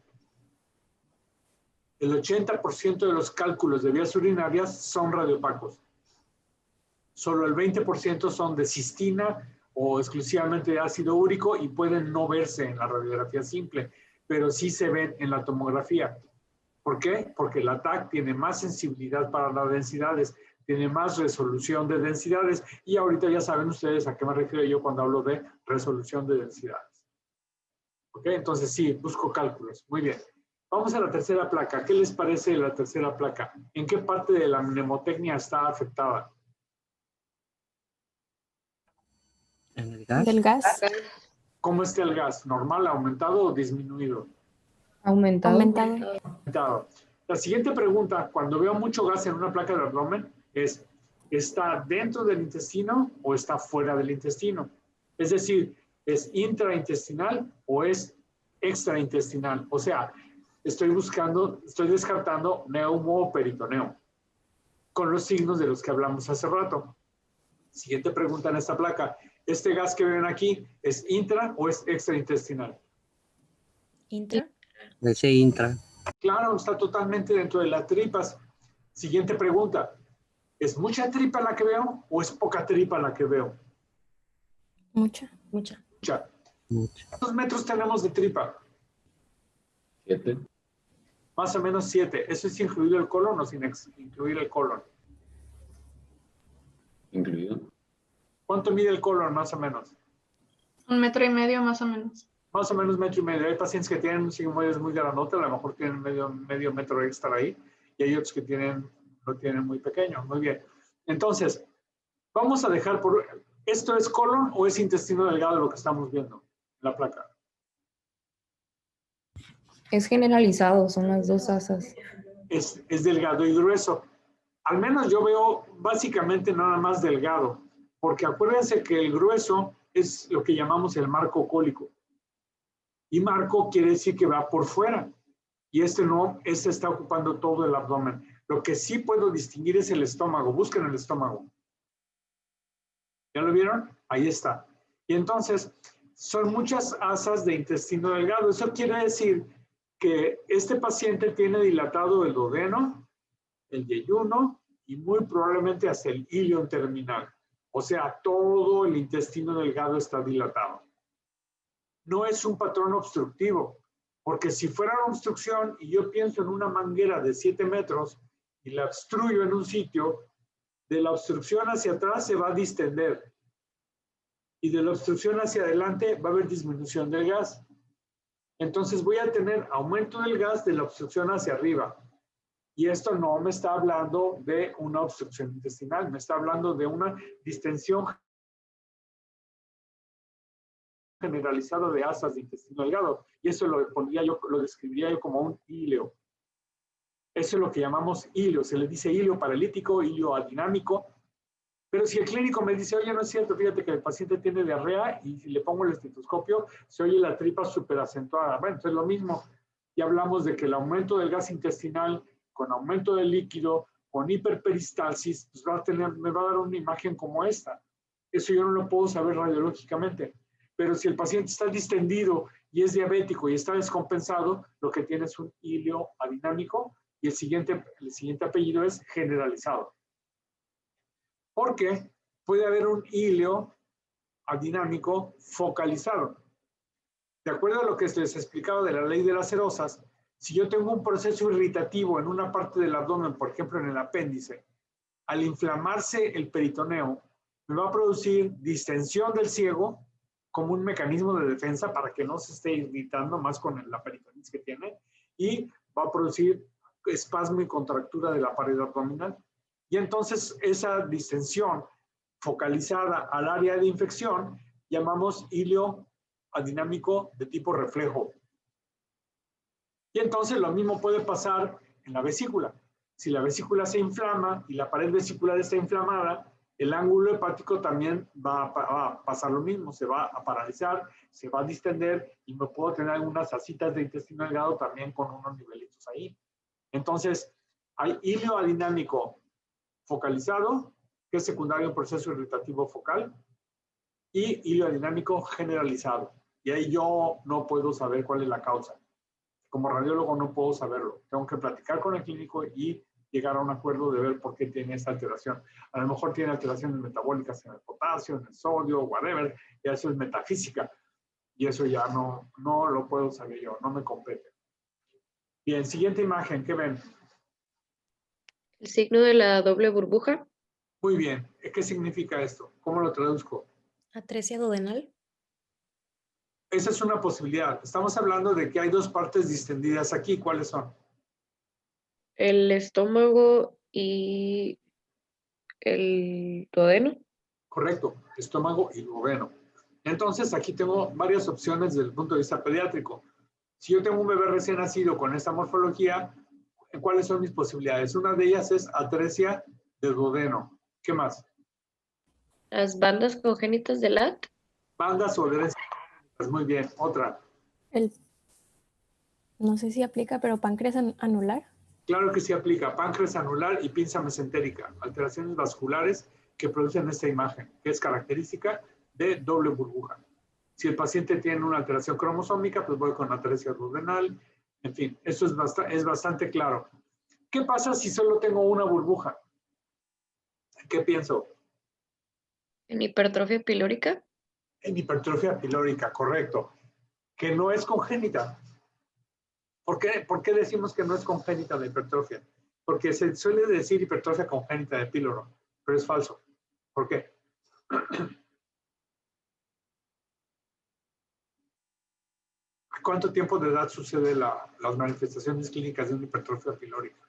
El 80% de los cálculos de vías urinarias son radiopacos. Solo el 20% son de cistina o exclusivamente de ácido úrico y pueden no verse en la radiografía simple, pero sí se ven en la tomografía. ¿Por qué? Porque el ATAC tiene más sensibilidad para las densidades, tiene más resolución de densidades y ahorita ya saben ustedes a qué me refiero yo cuando hablo de resolución de densidades. ¿Ok? Entonces sí, busco cálculos. Muy bien. Vamos a la tercera placa. ¿Qué les parece la tercera placa? ¿En qué parte de la mnemotecnia está afectada? ¿En el gas? Del gas. ¿Cómo está el gas? ¿Normal, aumentado o disminuido? Aumentado. Aumentado. Aumentado. La siguiente pregunta, cuando veo mucho gas en una placa de abdomen, es, ¿está dentro del intestino o está fuera del intestino? Es decir, ¿es intraintestinal o es extraintestinal? O sea, estoy descartando neumo o peritoneo, con los signos de los que hablamos hace rato. Siguiente pregunta en esta placa, ¿este gas que ven aquí es intra o es extraintestinal? ¿Intra? Ese intra. Claro, está totalmente dentro de las tripas. Siguiente pregunta, ¿es mucha tripa la que veo o es poca tripa la que veo? Mucha. Mucha. Mucha. Mucho. ¿Cuántos metros tenemos de tripa? 7. Más o menos 7. ¿Eso es incluido el colon o sin incluir el colon? Incluido. ¿Cuánto mide el colon más o menos? 1,5 metros más o menos. Más o menos 1,5 metros. Hay pacientes que tienen un sigmoides muy grandote, a lo mejor tienen medio metro extra ahí, y hay otros que lo tienen muy pequeño. Muy bien. Entonces, vamos a dejar por... ¿Esto es colon o es intestino delgado lo que estamos viendo en la placa? Es generalizado, son las dos asas. Es delgado y grueso. Al menos yo veo básicamente nada más delgado, porque acuérdense que el grueso es lo que llamamos el marco cólico. Y marco quiere decir que va por fuera. Y este está ocupando todo el abdomen. Lo que sí puedo distinguir es el estómago. Busquen el estómago. ¿Ya lo vieron? Ahí está. Y entonces, son muchas asas de intestino delgado. Eso quiere decir que este paciente tiene dilatado el duodeno, el yeyuno y muy probablemente hasta el ilion terminal. O sea, todo el intestino delgado está dilatado. No es un patrón obstructivo, porque si fuera una obstrucción y yo pienso en una manguera de 7 metros y la obstruyo en un sitio, de la obstrucción hacia atrás se va a distender y de la obstrucción hacia adelante va a haber disminución del gas. Entonces voy a tener aumento del gas de la obstrucción hacia arriba. Y esto no me está hablando de una obstrucción intestinal, me está hablando de una distensión generalizada de asas de intestino delgado. Y eso lo describiría yo como un híleo. Eso es lo que llamamos híleo. Se le dice híleo paralítico, híleo adinámico. Pero si el clínico me dice, oye, no es cierto, fíjate que el paciente tiene diarrea y si le pongo el estetoscopio, se oye la tripa súper acentuada. Bueno, es lo mismo. Ya hablamos de que el aumento del gas intestinal con aumento del líquido, con hiperperistalsis, pues me va a dar una imagen como esta. Eso yo no lo puedo saber radiológicamente. Pero si el paciente está distendido y es diabético y está descompensado, lo que tiene es un híleo adinámico y el siguiente apellido es generalizado. Porque puede haber un híleo adinámico focalizado. De acuerdo a lo que les he explicado de la ley de las cerosas, si yo tengo un proceso irritativo en una parte del abdomen, por ejemplo en el apéndice, al inflamarse el peritoneo, me va a producir distensión del ciego como un mecanismo de defensa para que no se esté irritando más con la peritonitis que tiene, y va a producir espasmo y contractura de la pared abdominal. Y entonces esa distensión focalizada al área de infección llamamos híleo adinámico de tipo reflejo. Y entonces lo mismo puede pasar en la vesícula. Si la vesícula se inflama y la pared vesicular está inflamada, el ángulo hepático también va a pasar lo mismo, se va a paralizar, se va a distender y me puedo tener algunas asitas de intestino delgado también con unos nivelitos ahí. Entonces, hay híleo adinámico focalizado, que es secundario a un proceso irritativo focal, y híleo adinámico generalizado. Y ahí yo no puedo saber cuál es la causa. Como radiólogo no puedo saberlo. Tengo que platicar con el clínico y llegar a un acuerdo de ver por qué tiene esa alteración. A lo mejor tiene alteraciones metabólicas en el potasio, en el sodio, whatever, y eso es metafísica. Y eso ya no lo puedo saber yo, no me compete. Bien, siguiente imagen, ¿qué ven? El signo de la doble burbuja. Muy bien, ¿qué significa esto? ¿Cómo lo traduzco? Atresia duodenal. Esa es una posibilidad. Estamos hablando de que hay dos partes distendidas aquí. ¿Cuáles son? El estómago y el duodeno. Correcto, estómago y duodeno. Entonces, aquí tengo varias opciones desde el punto de vista pediátrico. Si yo tengo un bebé recién nacido con esta morfología, ¿cuáles son mis posibilidades? Una de ellas es atresia de duodeno. ¿Qué más? Las bandas congénitas de LAT. Bandas o adherencias. Muy bien. Otra. No sé si aplica, pero páncreas anular. Claro que sí aplica. Páncreas anular y pinza mesentérica. Alteraciones vasculares que producen esta imagen, que es característica de doble burbuja. Si el paciente tiene una alteración cromosómica, pues voy con atresia duodenal. En fin, eso es bastante claro. ¿Qué pasa si solo tengo una burbuja? ¿Qué pienso? En hipertrofia pilórica. En hipertrofia pilórica, correcto. Que no es congénita. ¿Por qué decimos que no es congénita la hipertrofia? Porque se suele decir hipertrofia congénita de píloro, pero es falso. ¿Por qué? ¿A cuánto tiempo de edad sucede las manifestaciones clínicas de una hipertrofia pilórica?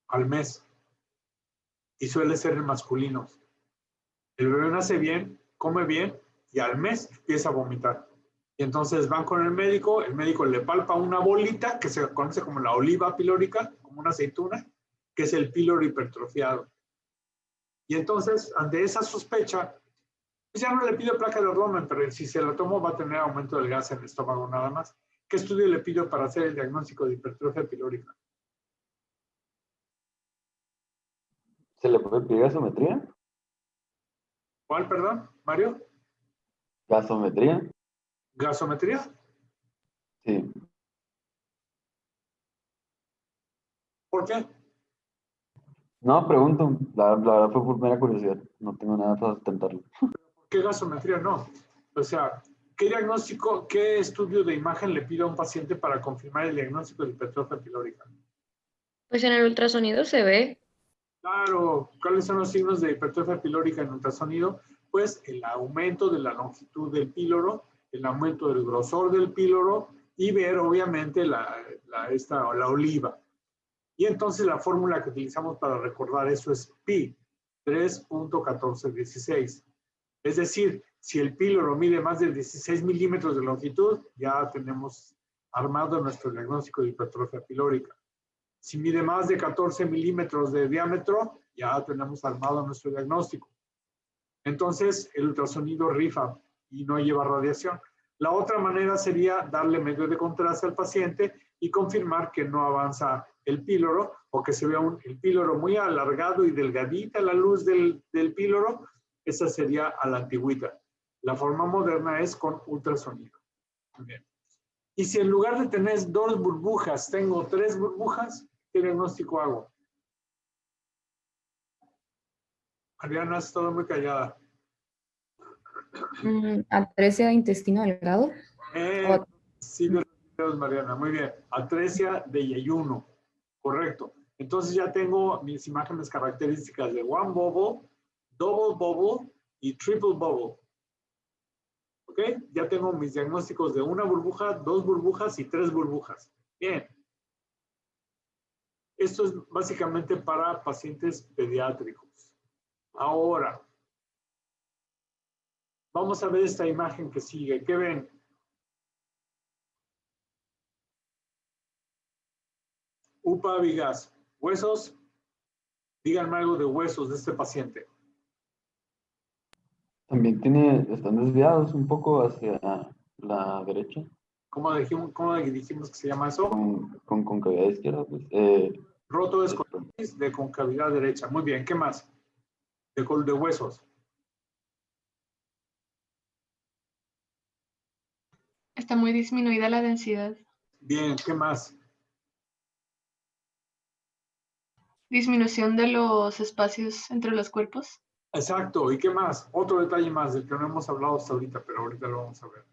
Al mes. Y suele ser en masculinos. El bebé nace bien, come bien y al mes empieza a vomitar. Y entonces van con el médico le palpa una bolita que se conoce como la oliva pilórica, como una aceituna, que es el píloro hipertrofiado. Y entonces, ante esa sospecha, pues ya no le pido placa de abdomen, pero si se la tomo va a tener aumento del gas en el estómago nada más. ¿Qué estudio le pido para hacer el diagnóstico de hipertrofia pilórica? ¿Se le puede pedir gasometría? ¿Cuál, perdón, Mario? ¿Gasometría? ¿Gasometría? Sí. ¿Por qué? No, pregunto. La verdad fue por mera curiosidad. No tengo nada para sustentarlo. ¿Qué gasometría no? O sea, ¿qué diagnóstico, qué estudio de imagen le pido a un paciente para confirmar el diagnóstico de hipertrofia pilórica? Pues en el ultrasonido se ve. Claro, ¿cuáles son los signos de hipertrofia pilórica en ultrasonido? Pues el aumento de la longitud del píloro, el aumento del grosor del píloro y ver obviamente la oliva. Y entonces la fórmula que utilizamos para recordar eso es pi, 3.1416. Es decir, si el píloro mide más de 16 milímetros de longitud, ya tenemos armado nuestro diagnóstico de hipertrofia pilórica. Si mide más de 14 milímetros de diámetro, ya tenemos armado nuestro diagnóstico. Entonces, el ultrasonido rifa y no lleva radiación. La otra manera sería darle medio de contraste al paciente y confirmar que no avanza el píloro o que se vea el píloro muy alargado y delgadita la luz del píloro. Esa sería a la antigüita. La forma moderna es con ultrasonido. Muy bien. Y si en lugar de tener 2 burbujas, tengo 3 burbujas, ¿qué diagnóstico hago? Mariana, has estado muy callada. Atresia de intestino delgado. Sí, Mariana, muy bien. Atresia de yeyuno, correcto. Entonces ya tengo mis imágenes características de one bubble, double bubble y triple bubble. ¿Ok? Ya tengo mis diagnósticos de una burbuja, 2 burbujas y 3 burbujas. Bien. Esto es básicamente para pacientes pediátricos. Ahora, vamos a ver esta imagen que sigue. ¿Qué ven? Upa Vigas, huesos. Díganme algo de huesos de este paciente. También están desviados un poco hacia la derecha. ¿Cómo dijimos que se llama eso? Con concavidad izquierda, pues. Roto de concavidad derecha. Muy bien, ¿qué más? De huesos. Está muy disminuida la densidad. Bien, ¿qué más? Disminución de los espacios entre los cuerpos. Exacto, ¿y qué más? Otro detalle más del que no hemos hablado hasta ahorita, pero ahorita lo vamos a ver.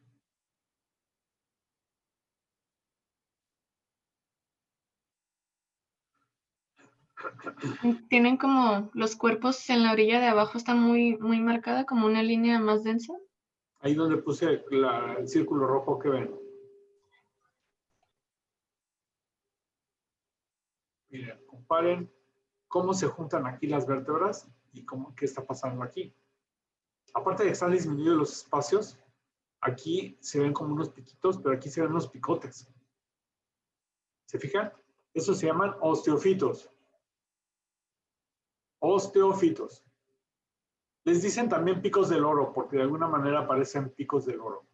Tienen como los cuerpos en la orilla de abajo están muy marcada, como una línea más densa. Ahí donde puse el círculo rojo que ven. Miren, comparen cómo se juntan aquí las vértebras y qué está pasando aquí. Aparte de que están disminuidos los espacios, aquí se ven como unos piquitos, pero aquí se ven unos picotes. ¿Se fijan? Eso se llaman osteofitos. Osteofitos. Les dicen también picos del oro, porque de alguna manera parecen picos del oro.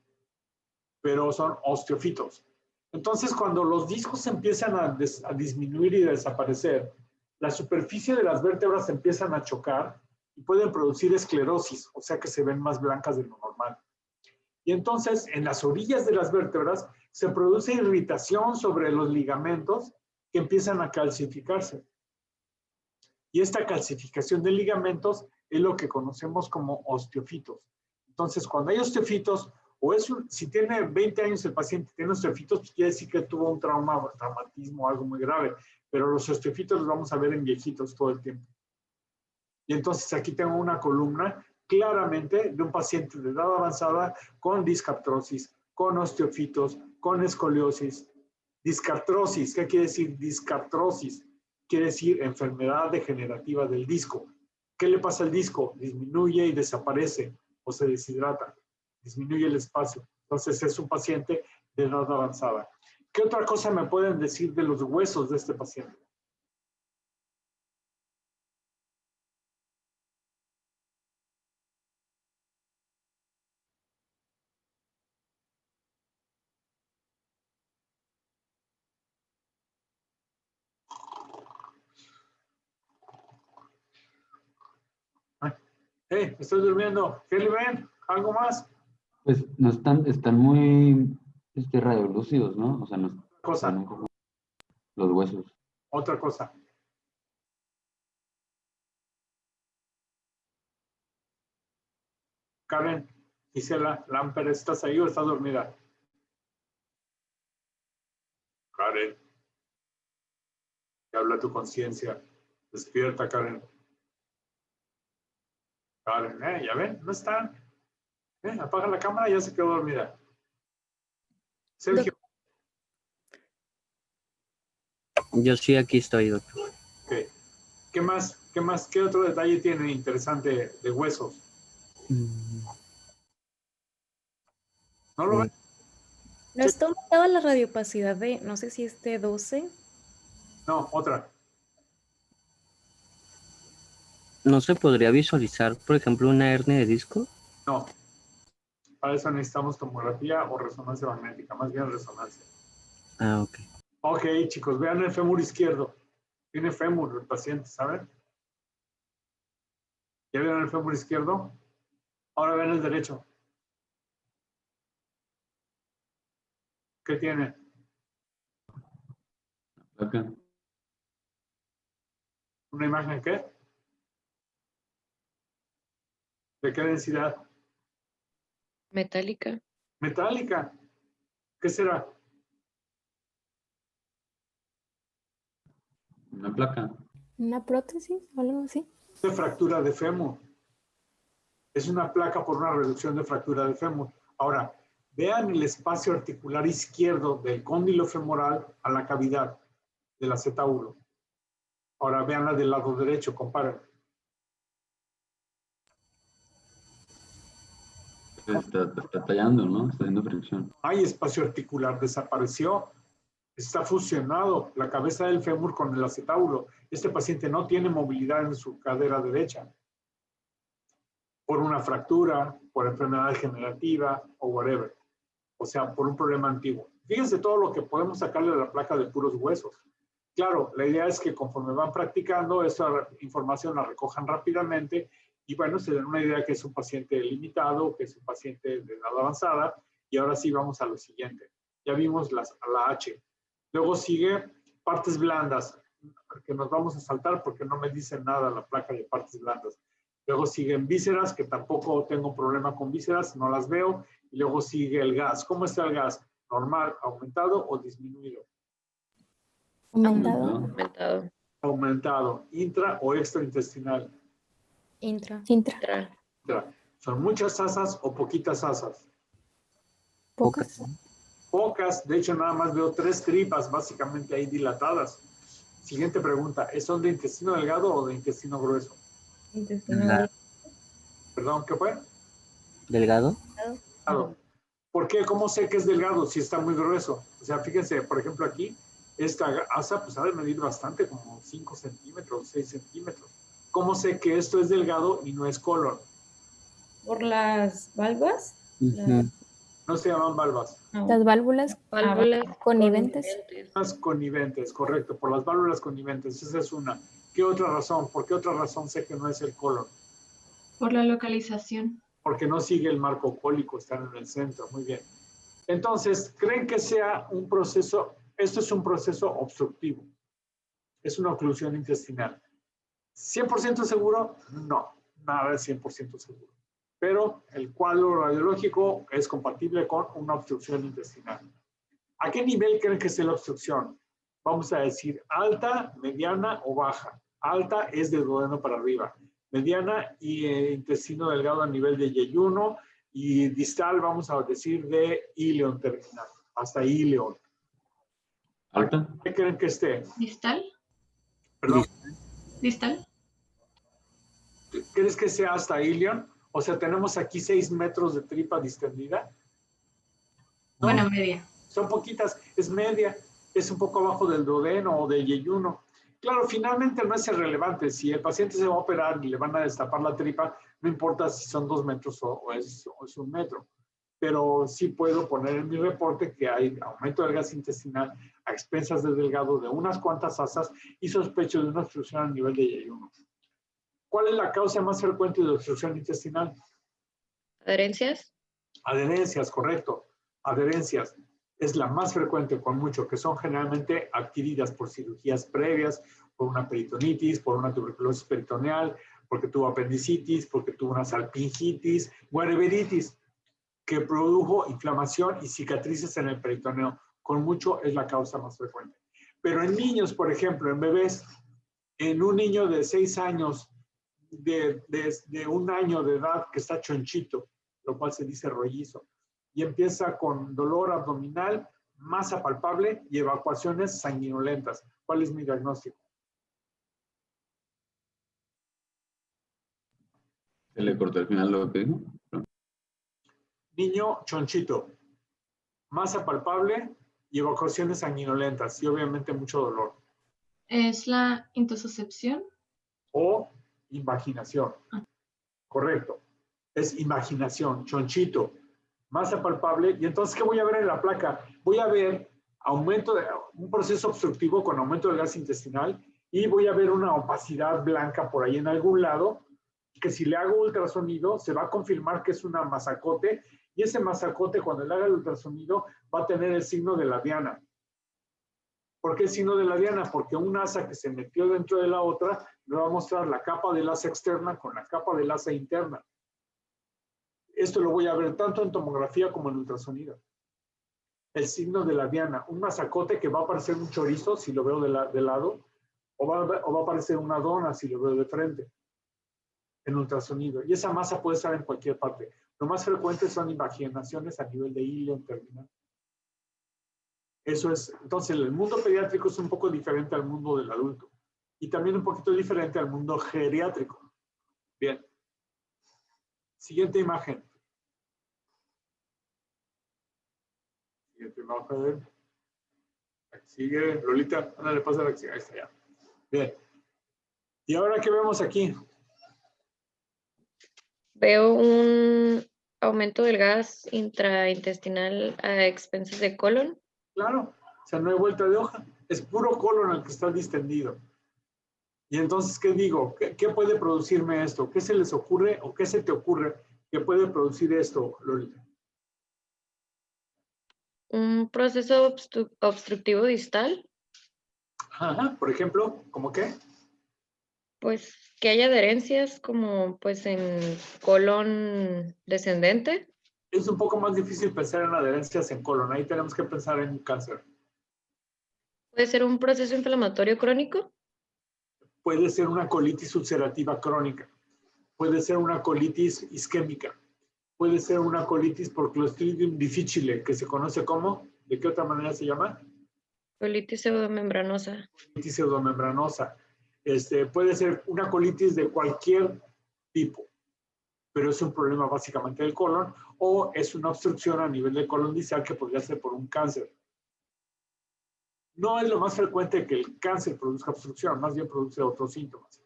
Pero son osteofitos. Entonces, cuando los discos empiezan a disminuir y desaparecer, la superficie de las vértebras empiezan a chocar y pueden producir esclerosis, o sea que se ven más blancas de lo normal. Y entonces, en las orillas de las vértebras se produce irritación sobre los ligamentos que empiezan a calcificarse. Y esta calcificación de ligamentos es lo que conocemos como osteofitos. Entonces, cuando hay osteofitos, si tiene 20 años el paciente tiene osteofitos, pues quiere decir que tuvo un traumatismo, algo muy grave. Pero los osteofitos los vamos a ver en viejitos todo el tiempo. Y entonces aquí tengo una columna claramente de un paciente de edad avanzada con discartrosis, con osteofitos, con escoliosis. Discartrosis, ¿qué quiere decir discartrosis? Quiere decir enfermedad degenerativa del disco. ¿Qué le pasa al disco? Disminuye y desaparece o se deshidrata. Disminuye el espacio. Entonces es un paciente de edad avanzada. ¿Qué otra cosa me pueden decir de los huesos de este paciente? Hey, estoy durmiendo. ¿Qué le ven? ¿Algo más? Pues no están muy radiolúcidos, ¿no? O sea, no Cosa. están un poco los huesos. Otra cosa. Karen, Gisela, Lamper, ¿estás ahí o estás dormida? Karen. Te habla tu conciencia. Despierta, Karen. Karen, ¿ya ven? No está. Apaga la cámara y ya se quedó dormida. Sergio. Yo sí aquí estoy, doctor. Okay. ¿Qué más? ¿Qué más? ¿Qué otro detalle tiene interesante de huesos? ¿No lo ven? ¿No está aumentada la radiopacidad de, no sé si es de 12? No, otra. ¿No se podría visualizar, por ejemplo, una hernia de disco? No. Para eso necesitamos tomografía o resonancia magnética, más bien resonancia. Ah, ok. Ok, chicos, vean el fémur izquierdo. Tiene fémur el paciente, ¿saben? ¿Ya vieron el fémur izquierdo? Ahora vean el derecho. ¿Qué tiene? Acá. ¿Una imagen qué? ¿De qué densidad? Metálica. Metálica. ¿Qué será? Una placa. ¿Una prótesis o algo así? De fractura de fémur. Es una placa por una reducción de fractura de fémur. Ahora, vean el espacio articular izquierdo del cóndilo femoral a la cavidad del acetábulo. Ahora vean la del lado derecho, comparen. Está tallando, ¿no? Está haciendo fricción. Hay espacio articular, desapareció. Está fusionado la cabeza del fémur con el acetábulo. Este paciente no tiene movilidad en su cadera derecha. Por una fractura, por enfermedad degenerativa o whatever. O sea, por un problema antiguo. Fíjense todo lo que podemos sacarle de la placa de puros huesos. Claro, la idea es que conforme van practicando, esa información la recojan rápidamente y bueno, se den una idea que es un paciente limitado, que es un paciente de edad avanzada Y ahora sí vamos a lo siguiente. Ya vimos la H. Luego sigue partes blandas, que nos vamos a saltar porque no me dice nada la placa de partes blandas. Luego siguen vísceras, que tampoco tengo problema con vísceras, no las veo. Y luego sigue el gas. ¿Cómo está el gas? ¿Normal, aumentado o disminuido? Aumentado. Aumentado. Aumentado. ¿Intra o extraintestinal? Intra. Intra. Intra. ¿Son muchas asas o poquitas asas? Pocas. Pocas. De hecho, nada más veo 3 tripas básicamente ahí dilatadas. Siguiente pregunta. ¿Son de intestino delgado o de intestino grueso? Intestino Perdón, ¿qué fue? ¿Delgado? Delgado. ¿Por qué? ¿Cómo sé que es delgado si está muy grueso? O sea, fíjense, por ejemplo, aquí, esta asa pues ha de medir bastante, como 5 centímetros, 6 centímetros. ¿Cómo sé que esto es delgado y no es colon? ¿Por las valvas? No se llaman valvas. No. Las válvulas Válvulas conniventes. Las conniventes, correcto, por las válvulas conniventes. Esa es una. ¿Qué otra razón? ¿Por qué otra razón sé que no es el colon? Por la localización. Porque no sigue el marco cólico, están en el centro. Muy bien. Entonces, ¿creen que sea un proceso? Esto es un proceso obstructivo. Es una oclusión intestinal. ¿100% seguro? No, nada es 100% seguro. Pero el cuadro radiológico es compatible con una obstrucción intestinal. ¿A qué nivel creen que es la obstrucción? Vamos a decir alta, mediana o baja. Alta es de duodeno para arriba. Mediana y intestino delgado a nivel de yeyuno. Y distal vamos a decir de íleon terminal. Hasta íleon. ¿Alta? ¿Qué creen que esté? ¿Distal? Perdón. ¿Distal? ¿Crees que sea hasta íleon? O sea, tenemos aquí 6 metros de tripa distendida. Bueno, media. Son poquitas, es media, es un poco abajo del duodeno o del yeyuno. Claro, finalmente no es irrelevante. Si el paciente se va a operar y le van a destapar la tripa, no importa si son 2 metros o es 1 metro. Pero sí puedo poner en mi reporte que hay aumento del gas intestinal a expensas del delgado de unas cuantas asas y sospecho de una obstrucción a nivel de yeyuno. ¿Cuál es la causa más frecuente de obstrucción intestinal? ¿Adherencias? Adherencias, correcto. Adherencias es la más frecuente con mucho, que son generalmente adquiridas por cirugías previas, por una peritonitis, por una tuberculosis peritoneal, porque tuvo apendicitis, porque tuvo una salpingitis, guareveritis, que produjo inflamación y cicatrices en el peritoneo. Con mucho es la causa más frecuente. Pero en niños, por ejemplo, en bebés, en un niño de 6 años, de 1 año de edad que está chonchito, lo cual se dice rollizo, y empieza con dolor abdominal, masa palpable y evacuaciones sanguinolentas. ¿Cuál es mi diagnóstico? ¿Se le cortó al final lo que dijo? Niño chonchito, masa palpable y evacuaciones sanguinolentas y obviamente mucho dolor. ¿Es la intususcepción? O invaginación. Correcto. Es imaginación, chonchito, masa palpable. Y entonces, ¿qué voy a ver en la placa? Voy a ver un proceso obstructivo con aumento del gas intestinal y voy a ver una opacidad blanca por ahí en algún lado, que si le hago ultrasonido se va a confirmar que es una masacote y ese masacote cuando le haga el ultrasonido va a tener el signo de la diana. ¿Por qué el signo de la diana? Porque un asa que se metió dentro de la otra me va a mostrar la capa del asa externa con la capa del asa interna. Esto lo voy a ver tanto en tomografía como en ultrasonido. El signo de la diana, un masacote que va a parecer un chorizo si lo veo de lado, o va a parecer una dona si lo veo de frente, en ultrasonido. Y esa masa puede estar en cualquier parte. Lo más frecuente son invaginaciones a nivel de íleon terminal. Eso es, entonces el mundo pediátrico es un poco diferente al mundo del adulto. Y también un poquito diferente al mundo geriátrico. Bien. Siguiente imagen. Siguiente imagen. Aquí sigue. Lolita, ándale, pasa la que ahí está ya. Bien. ¿Y ahora qué vemos aquí? Veo un aumento del gas intraintestinal a expensas de colon. Claro, o sea, no hay vuelta de hoja. Es puro colon el que está distendido. Y entonces, ¿qué digo? ¿Qué puede producirme esto? ¿Qué se les ocurre o qué se te ocurre que puede producir esto, Lolita? Un proceso obstructivo distal, Ajá, por ejemplo, ¿cómo qué? pues que haya adherencias como pues en colon descendente. Es un poco más difícil pensar en adherencias en colon. Ahí tenemos que pensar en cáncer. Puede ser un proceso inflamatorio crónico. Puede ser una colitis ulcerativa crónica. Puede ser una colitis isquémica. Puede ser una colitis por Clostridium difficile, que se conoce como, ¿de qué otra manera se llama? Colitis pseudomembranosa. Colitis pseudomembranosa. Puede ser una colitis de cualquier tipo, pero es un problema básicamente del colon, o es una obstrucción a nivel del colon distal que podría ser por un cáncer. No es lo más frecuente que el cáncer produzca obstrucción, más bien produce otros síntomas.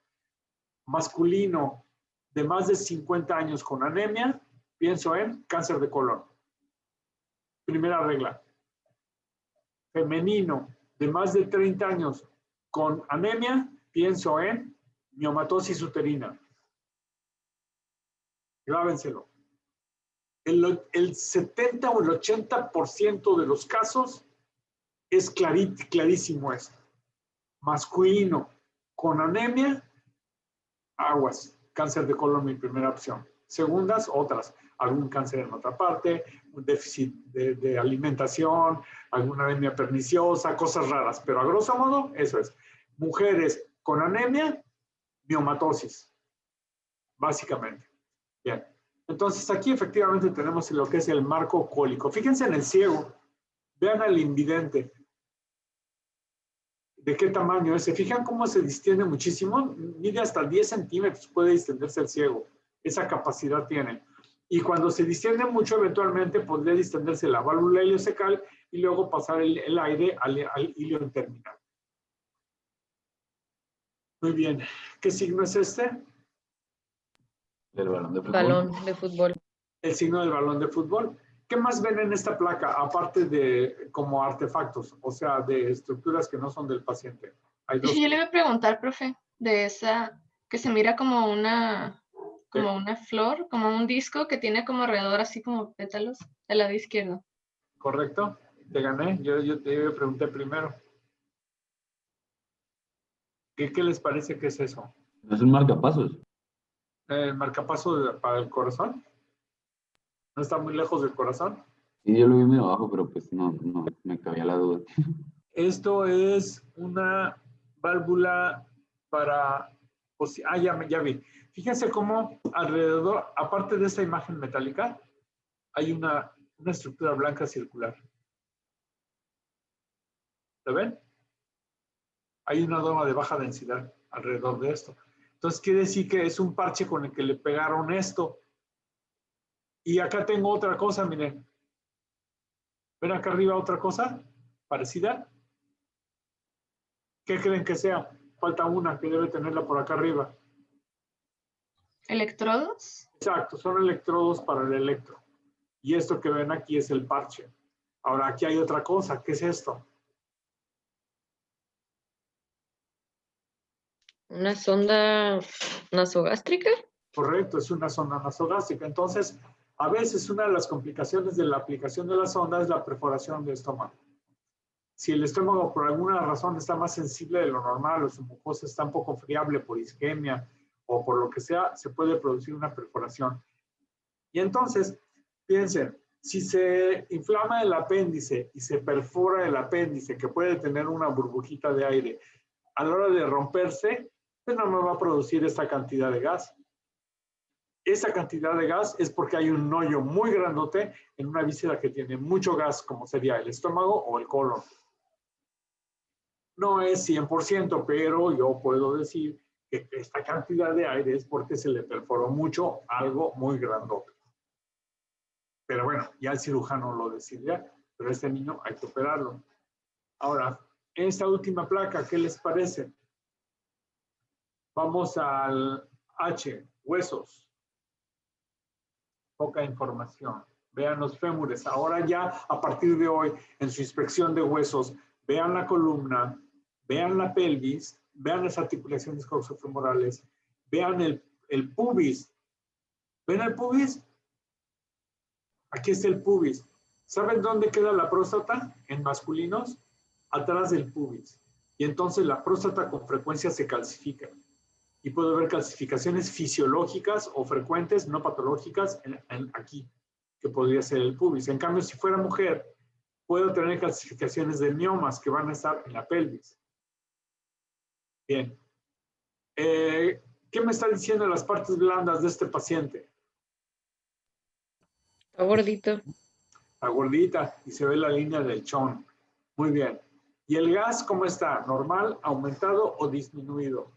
Masculino de más de 50 años con anemia, pienso en cáncer de colon. Primera regla. Femenino de más de 30 años con anemia, pienso en miomatosis uterina. Grábenselo. El 70 o el 80% de los casos es clarísimo esto. Masculino con anemia, aguas. Cáncer de colon, mi primera opción. Segundas, otras. Algún cáncer en otra parte, un déficit de alimentación, alguna anemia perniciosa, cosas raras. Pero a grosso modo, eso es. Mujeres con anemia, miomatosis. Básicamente. Bien. Entonces, aquí efectivamente tenemos lo que es el marco cólico. Fíjense en el ciego. Vean al invidente. ¿De qué tamaño es? ¿Se fijan cómo se distiende muchísimo? Mide hasta 10 centímetros, puede distenderse el ciego. Esa capacidad tiene. Y cuando se distiende mucho, eventualmente podría distenderse la válvula ileocecal y luego pasar el aire al ilio terminal. Muy bien. ¿Qué signo es este? Del balón de fútbol. Balón de fútbol. El signo del balón de fútbol. ¿Qué más ven en esta placa, aparte de como artefactos, o sea, de estructuras que no son del paciente? Hay dos. Yo le iba a preguntar, profe, de esa que se mira como una flor, como un disco que tiene como alrededor así como pétalos del lado izquierdo. ¿Correcto? Te gané. Yo te pregunté primero. ¿Qué les parece que es eso? ¿No es un marcapasos? ¿El marcapaso para el corazón? ¿No está muy lejos del corazón? Sí, yo lo vi medio abajo, pero pues no me cabía la duda. Esto es una válvula para... ya vi. Fíjense cómo alrededor, aparte de esta imagen metálica, hay una estructura blanca circular. ¿Lo ven? Hay una doma de baja densidad alrededor de esto. Entonces quiere decir que es un parche con el que le pegaron esto. Y acá tengo otra cosa, miren. ¿Ven acá arriba otra cosa parecida? ¿Qué creen que sea? Falta una que debe tenerla por acá arriba. ¿Electrodos? Exacto, son electrodos para el electro. Y esto que ven aquí es el parche. Ahora aquí hay otra cosa. ¿Qué es esto? ¿Una sonda nasogástrica? Correcto, es una sonda nasogástrica. Entonces, a veces una de las complicaciones de la aplicación de la sonda es la perforación del estómago. Si el estómago por alguna razón está más sensible de lo normal o su mucosa está un poco friable por isquemia o por lo que sea, se puede producir una perforación. Y entonces, piensen, si se inflama el apéndice y se perfora el apéndice, que puede tener una burbujita de aire, a la hora de romperse, pues no me va a producir esta cantidad de gas. Esa cantidad de gas es porque hay un hoyo muy grandote en una víscera que tiene mucho gas, como sería el estómago o el colon. No es 100%, pero yo puedo decir que esta cantidad de aire es porque se le perforó mucho algo muy grandote. Pero bueno, ya el cirujano lo decidirá, pero este niño hay que operarlo. Ahora, esta última placa, ¿qué les parece? Vamos al H, huesos. Poca información. Vean los fémures. Ahora ya, a partir de hoy, en su inspección de huesos, vean la columna, vean la pelvis, vean las articulaciones coxofemorales, vean el pubis. ¿Ven el pubis? Aquí está el pubis. ¿Saben dónde queda la próstata en masculinos? Atrás del pubis. Y entonces la próstata con frecuencia se calcifica. Y puede haber calcificaciones fisiológicas o frecuentes, no patológicas, aquí, que podría ser el pubis. En cambio, si fuera mujer, puedo tener calcificaciones de miomas que van a estar en la pelvis. Bien. ¿Qué me está diciendo las partes blandas de este paciente? Está gordito. La gordita y se ve la línea del chón. Muy bien. ¿Y el gas cómo está? ¿Normal, aumentado o disminuido?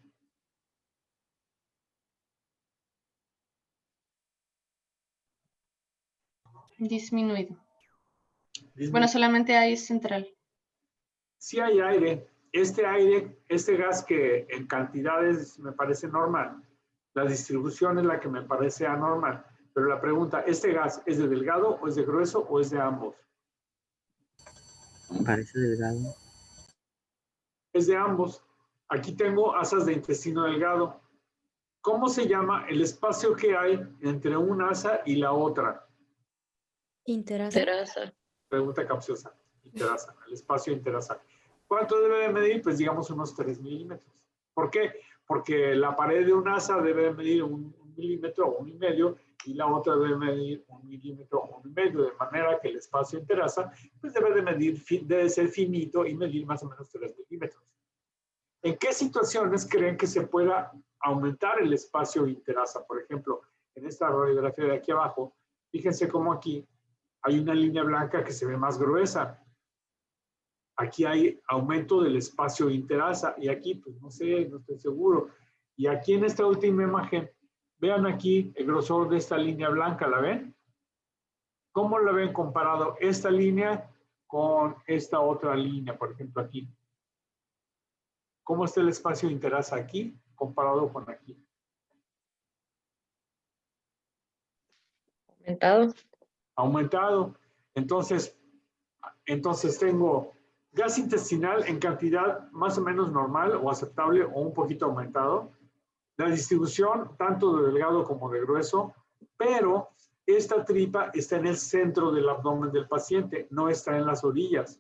Disminuido. Disminuido. Bueno, solamente hay central. Sí hay aire. Este gas que en cantidades me parece normal. La distribución es la que me parece anormal. Pero la pregunta, ¿este gas es de delgado o es de grueso o es de ambos? Parece delgado. Es de ambos. Aquí tengo asas de intestino delgado. ¿Cómo se llama el espacio que hay entre una asa y la otra? Interasa. Terasa. Pregunta capciosa. Interasa, el espacio interasa. ¿Cuánto debe de medir? Pues digamos unos 3 milímetros. ¿Por qué? Porque la pared de un asa debe de medir 1 milímetro o 1,5 y la otra debe medir 1 milímetro o 1,5, de manera que el espacio interasa pues debe ser finito y medir más o menos 3 milímetros. ¿En qué situaciones creen que se pueda aumentar el espacio interasa? Por ejemplo, en esta radiografía de aquí abajo, fíjense cómo aquí hay una línea blanca que se ve más gruesa. Aquí hay aumento del espacio interasa y aquí, pues no sé, no estoy seguro. Y aquí en esta última imagen, vean aquí el grosor de esta línea blanca, ¿la ven? ¿Cómo la ven comparado esta línea con esta otra línea, por ejemplo aquí? ¿Cómo está el espacio interasa aquí comparado con aquí? Aumentado. Aumentado. Entonces tengo gas intestinal en cantidad más o menos normal o aceptable o un poquito aumentado. La distribución tanto de delgado como de grueso, pero esta tripa está en el centro del abdomen del paciente, no está en las orillas,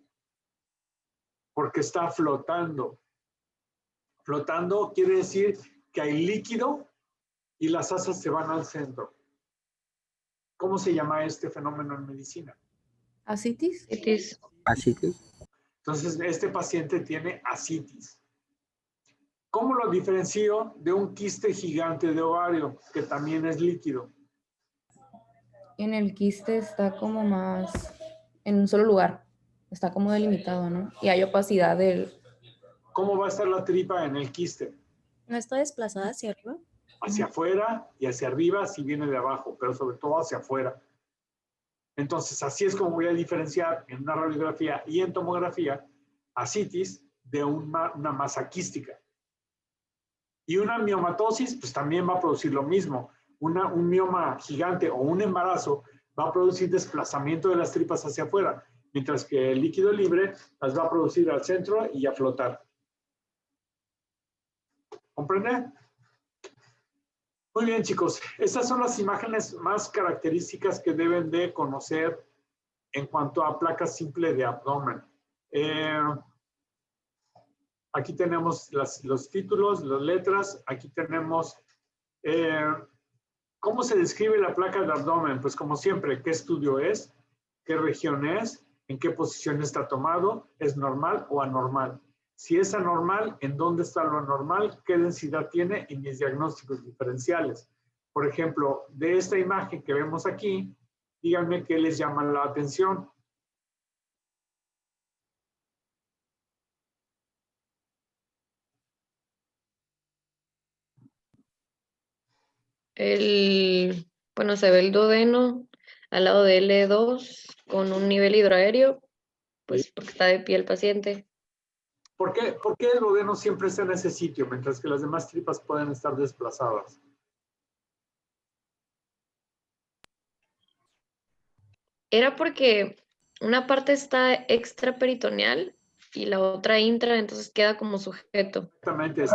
porque está flotando. Flotando quiere decir que hay líquido y las asas se van al centro. ¿Cómo se llama este fenómeno en medicina? ¿Asitis? Asitis. Asitis. Entonces, este paciente tiene asitis. ¿Cómo lo diferencio de un quiste gigante de ovario, que también es líquido? En el quiste está como más en un solo lugar. Está como delimitado, ¿no? Y hay opacidad del... ¿Cómo va a estar la tripa en el quiste? ¿No está desplazada hacia arriba? Hacia afuera y hacia arriba si viene de abajo, pero sobre todo hacia afuera. Entonces, así es como voy a diferenciar en una radiografía y en tomografía asitis de una masa quística. Y una miomatosis, pues también va a producir lo mismo. Un mioma gigante o un embarazo va a producir desplazamiento de las tripas hacia afuera, mientras que el líquido libre las va a producir al centro y a flotar. ¿Comprende? Muy bien, chicos. Estas son las imágenes más características que deben de conocer en cuanto a placa simple de abdomen. Aquí tenemos los títulos, las letras. Aquí tenemos cómo se describe la placa de abdomen. Pues como siempre, qué estudio es, qué región es, en qué posición está tomado, es normal o anormal. Si es anormal, ¿en dónde está lo anormal? ¿Qué densidad tiene? Y mis diagnósticos diferenciales. Por ejemplo, de esta imagen que vemos aquí, díganme qué les llama la atención. Bueno, se ve el duodeno al lado de L2 con un nivel hidroaéreo, pues porque está de pie el paciente. ¿Por qué el duodeno siempre está en ese sitio, mientras que las demás tripas pueden estar desplazadas? Era porque una parte está extraperitoneal y la otra intra, entonces queda como sujeto. Exactamente,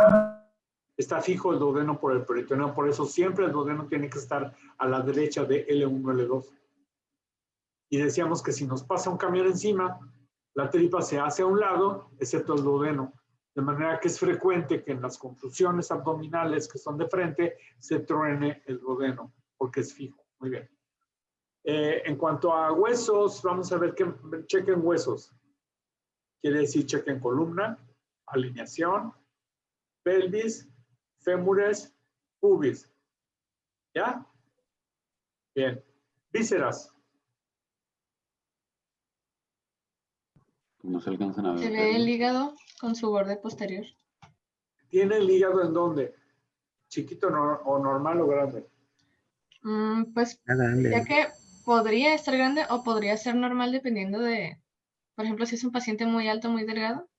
está fijo el duodeno por el peritoneo, por eso siempre el duodeno tiene que estar a la derecha de L1, L2. Y decíamos que si nos pasa un camión encima, la tripa se hace a un lado, excepto el duodeno. De manera que es frecuente que en las contusiones abdominales que son de frente se truene el duodeno, porque es fijo. Muy bien. En cuanto a huesos, vamos a ver que chequen huesos. Quiere decir chequen columna, alineación, pelvis, fémures, pubis. ¿Ya? Bien. Vísceras. No se alcanzan a ver. Se ve el hígado con su borde posterior. ¿Tiene el hígado en dónde? ¿Chiquito o normal o grande? Pues ya que podría estar grande o podría ser normal dependiendo de, por ejemplo, si es un paciente muy alto, muy delgado.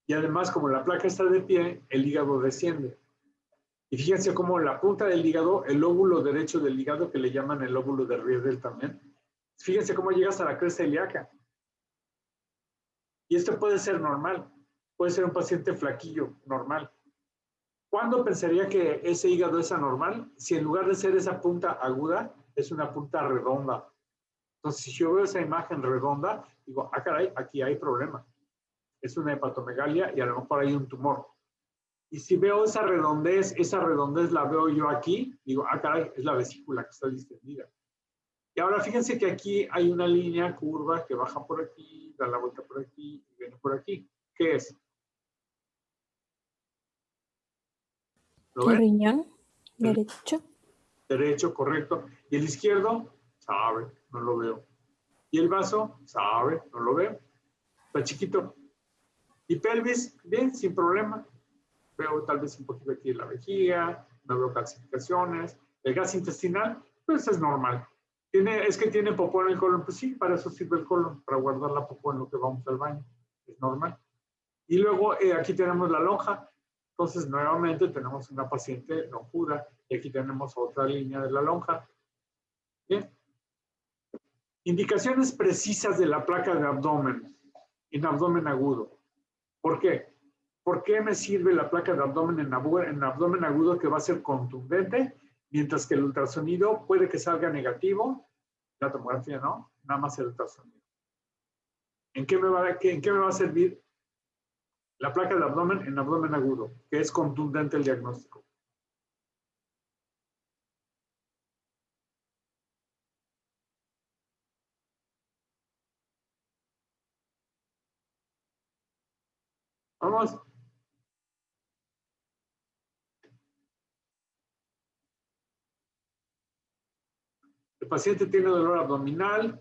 Y además, como la placa está de pie, el hígado desciende. Y fíjense cómo la punta del hígado, el lóbulo derecho del hígado, que le llaman el lóbulo de Riedel también, fíjense cómo llega hasta la cresta ilíaca. Y esto puede ser normal. Puede ser un paciente flaquillo, normal. ¿Cuándo pensaría que ese hígado es anormal? Si en lugar de ser esa punta aguda, es una punta redonda. Entonces, si yo veo esa imagen redonda, digo, ah, caray, aquí hay problema. Es una hepatomegalia y a lo mejor hay un tumor. Y si veo esa redondez la veo yo aquí, digo, ah, caray, es la vesícula que está distendida. Y ahora fíjense que aquí hay una línea curva que baja por aquí, da la vuelta por aquí y viene por aquí. ¿Qué es? ¿Lo El ven? riñón derecho. Derecho, correcto. ¿Y el izquierdo? Sabe, no lo veo. ¿Y el vaso? Sabe, no lo veo. Está chiquito. ¿Y pelvis? Bien, sin problema. Veo tal vez un poquito aquí en la vejiga, no veo calcificaciones. El gas intestinal, pues es normal. ¿Es que tiene popó en el colon? Pues sí, para eso sirve el colon, para guardar la popó en lo que vamos al baño. Es normal. Y luego aquí tenemos la lonja. Entonces, nuevamente tenemos una paciente lonjuda y aquí tenemos otra línea de la lonja. Bien. Indicaciones precisas de la placa de abdomen en abdomen agudo. ¿Por qué? ¿Por qué me sirve la placa de abdomen en abdomen agudo que va a ser contundente, mientras que el ultrasonido puede que salga negativo? La tomografía no, nada más el ultrasonido. ¿En qué me va a servir la placa de abdomen en abdomen agudo, que es contundente el diagnóstico? Vamos. El paciente tiene dolor abdominal,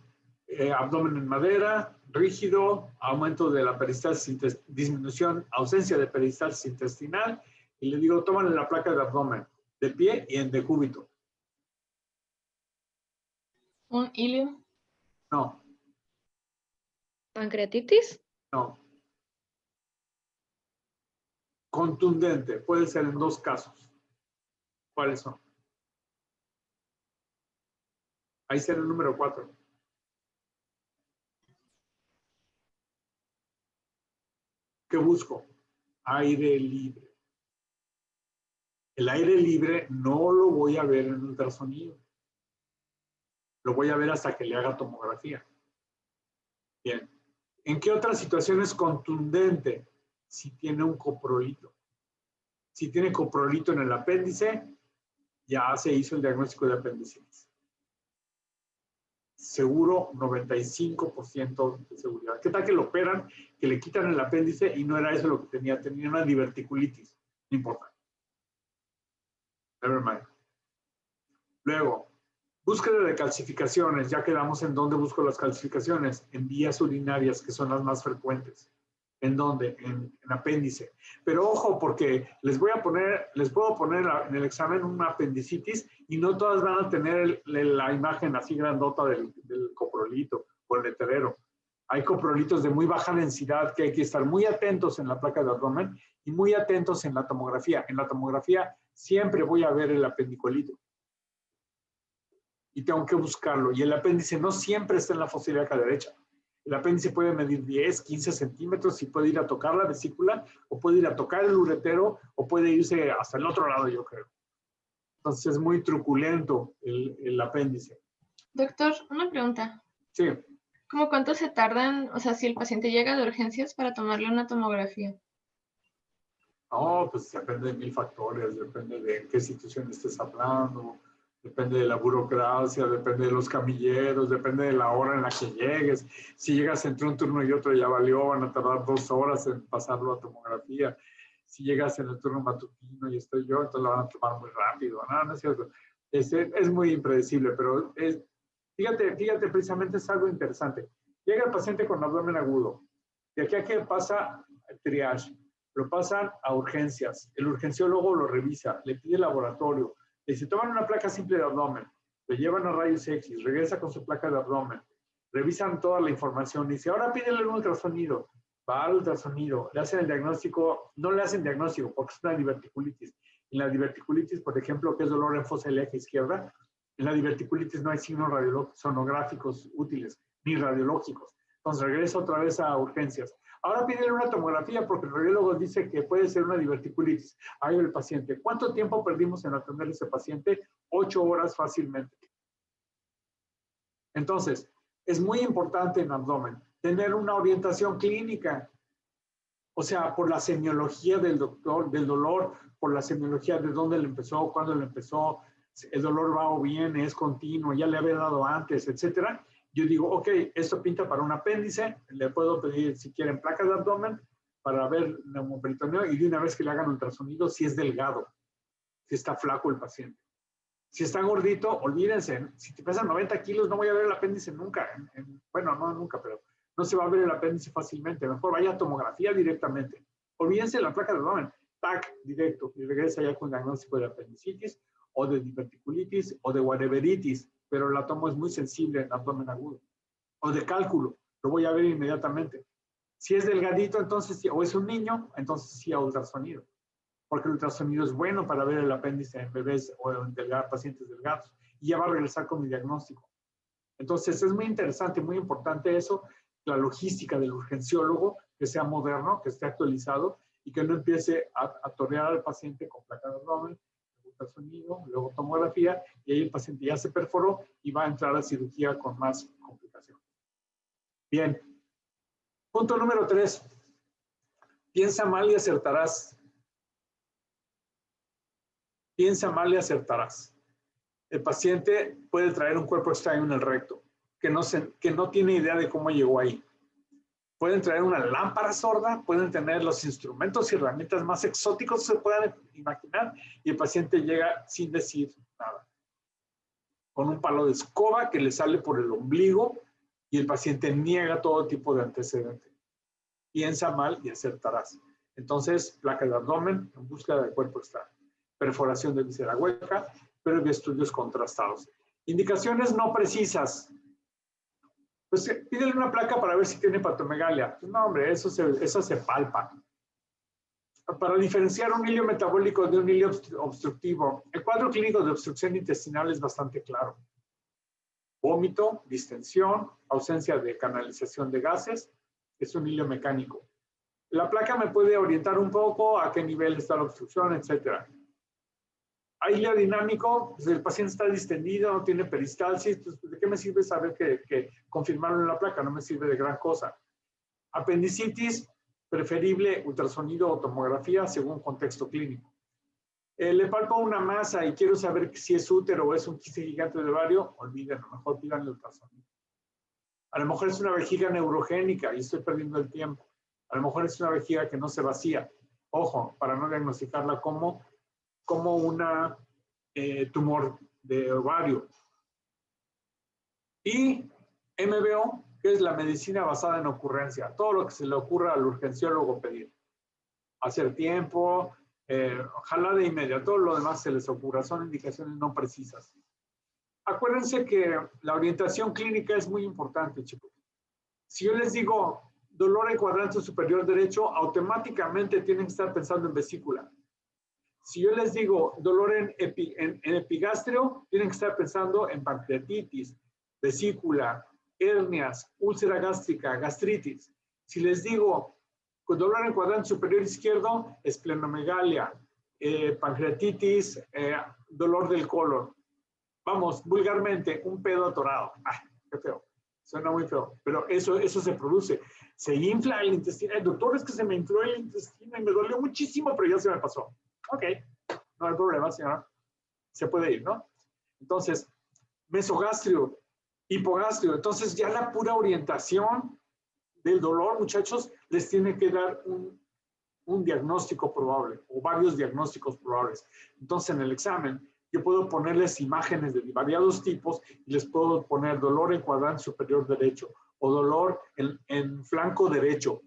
abdomen en madera, rígido, aumento de la peristalsis, disminución, ausencia de peristalsis intestinal, y le digo, tómale la placa de abdomen, de pie y en decúbito. ¿Un ilio? No, ¿Pancreatitis? no. Contundente, puede ser en dos casos. ¿Cuáles son? Ahí será el número 4. ¿Qué busco? Aire libre. El aire libre no lo voy a ver en ultrasonido. Lo voy a ver hasta que le haga tomografía. Bien. ¿En qué otra situación es contundente? Si tiene un coprolito. Si tiene coprolito en el apéndice, ya se hizo el diagnóstico de apendicitis. Seguro, 95% de seguridad. ¿Qué tal que lo operan, que le quitan el apéndice y no era eso lo que tenía? Tenía una diverticulitis. No importa. Never mind. Luego, búsqueda de calcificaciones. Ya quedamos en dónde busco las calcificaciones. En vías urinarias, que son las más frecuentes. ¿En dónde? En apéndice. Pero ojo, porque les puedo poner en el examen una apendicitis y no todas van a tener la imagen así grandota del coprolito o el letrero. Hay coprolitos de muy baja densidad que hay que estar muy atentos en la placa de abdomen y muy atentos en la tomografía. En la tomografía siempre voy a ver el apendicolito. Y tengo que buscarlo. Y el apéndice no siempre está en la fosa ilíaca derecha. El apéndice puede medir 10, 15 centímetros y puede ir a tocar la vesícula o puede ir a tocar el uretero o puede irse hasta el otro lado, yo creo. Entonces es muy truculento el apéndice. Doctor, una pregunta. Sí. ¿Cómo cuánto se tardan, o sea, si el paciente llega de urgencias para tomarle una tomografía? No, pues depende de 1000 factores, depende de en qué situación estés hablando, depende de la burocracia, depende de los camilleros, depende de la hora en la que llegues. Si llegas entre un turno y otro ya valió, van a tardar 2 horas en pasarlo a tomografía. Si llegas en el turno matutino y estoy yo, entonces lo van a tomar muy rápido. No, no es cierto. Es muy impredecible, pero fíjate, precisamente es algo interesante. Llega el paciente con abdomen agudo. De aquí a que pasa el triage, lo pasan a urgencias. El urgenciólogo lo revisa, le pide laboratorio, le dice, toman una placa simple de abdomen, le llevan a rayos X, regresa con su placa de abdomen, revisan toda la información, dice, ahora pídele un ultrasonido. Va al ultrasonido, le hacen el diagnóstico, no le hacen diagnóstico porque es una diverticulitis. En la diverticulitis, por ejemplo, que es dolor en fosa ilíaca izquierda, en la diverticulitis no hay signos sonográficos útiles, ni radiológicos. Entonces regresa otra vez a urgencias. Ahora pídele una tomografía porque el radiólogo dice que puede ser una diverticulitis. Ahí el paciente. ¿Cuánto tiempo perdimos en atender a ese paciente? 8 horas fácilmente. Entonces, es muy importante en abdomen tener una orientación clínica. O sea, por la semiología del dolor, por la semiología de dónde le empezó, cuándo le empezó, el dolor va o viene, es continuo, ya le había dado antes, etcétera. Yo digo, ok, esto pinta para un apéndice, le puedo pedir, si quieren, placas de abdomen para ver neumoperitoneo y de una vez que le hagan ultrasonido, si es delgado, si está flaco el paciente. Si está gordito, olvídense, si te pesan 90 kilos, no voy a ver el apéndice nunca. Bueno, no nunca, pero no se va a ver el apéndice fácilmente. Mejor vaya a tomografía directamente. Olvídense de la placa de abdomen, tac, directo, y regresa ya con diagnóstico de apendicitis o de diverticulitis o de whateveritis, pero la tomo es muy sensible en abdomen agudo. O de cálculo, lo voy a ver inmediatamente. Si es delgadito, entonces sí, o es un niño, entonces sí a ultrasonido. Porque el ultrasonido es bueno para ver el apéndice en bebés o en pacientes delgados. Y ya va a regresar con mi diagnóstico. Entonces es muy interesante, muy importante eso, la logística del urgenciólogo, que sea moderno, que esté actualizado y que no empiece a torrear al paciente con placa de abdomen, ultrasonido, luego tomografía, y ahí el paciente ya se perforó y va a entrar a cirugía con más complicaciones. Bien. Punto número 3. Piensa mal y acertarás. Piensa mal y acertarás. El paciente puede traer un cuerpo extraño en el recto, que no tiene idea de cómo llegó ahí. Pueden traer una lámpara sorda, pueden tener los instrumentos y herramientas más exóticos que se puedan imaginar, y el paciente llega sin decir nada. Con un palo de escoba que le sale por el ombligo y el paciente niega todo tipo de antecedente. Piensa mal y acertarás. Entonces, placa de abdomen en búsqueda de cuerpo extraño. Perforación de víscera hueca, pero de estudios contrastados. Indicaciones no precisas. Pues pídele una placa para ver si tiene hepatomegalia. Pues no, hombre, eso se palpa. Para diferenciar un hilio metabólico de un hilio obstructivo, el cuadro clínico de obstrucción intestinal es bastante claro. Vómito, distensión, ausencia de canalización de gases, es un hilio mecánico. La placa me puede orientar un poco a qué nivel está la obstrucción, etc. Hay hilio dinámico, pues el paciente está distendido, no tiene peristalsis, pues ¿de qué me sirve saber que confirmaron en la placa? No me sirve de gran cosa. Apendicitis, preferible ultrasonido o tomografía según contexto clínico. Le palpo una masa y quiero saber si es útero o es un quiste gigante de ovario, olvídenlo, mejor pidan el ultrasonido. A lo mejor es una vejiga neurogénica y estoy perdiendo el tiempo. A lo mejor es una vejiga que no se vacía. Ojo, para no diagnosticarla como una tumor de ovario. Y MBO, que es la medicina basada en ocurrencia. Todo lo que se le ocurra al urgenciólogo pedir. Hacer tiempo, jalada y media, todo lo demás se les ocurra. Son indicaciones no precisas. Acuérdense que la orientación clínica es muy importante, chicos. Si yo les digo dolor en cuadrante superior derecho, automáticamente tienen que estar pensando en vesícula. Si yo les digo dolor en epigastrio, tienen que estar pensando en pancreatitis, vesícula, hernias, úlcera gástrica, gastritis. Si les digo dolor en cuadrante superior izquierdo, esplenomegalia, pancreatitis, dolor del colon. vamos, vulgarmente, un pedo atorado. ¡Ah, qué feo! Suena muy feo, pero eso se produce. Se infla el intestino. Doctor, es que se me infló el intestino y me dolió muchísimo, pero ya se me pasó. Ok, no hay problema, señora. Se puede ir, ¿no? Entonces, mesogastrio, hipogastrio. Entonces, ya la pura orientación del dolor, muchachos, les tiene que dar un diagnóstico probable o varios diagnósticos probables. Entonces, en el examen, yo puedo ponerles imágenes de variados tipos y les puedo poner dolor en cuadrante superior derecho o dolor en flanco derecho,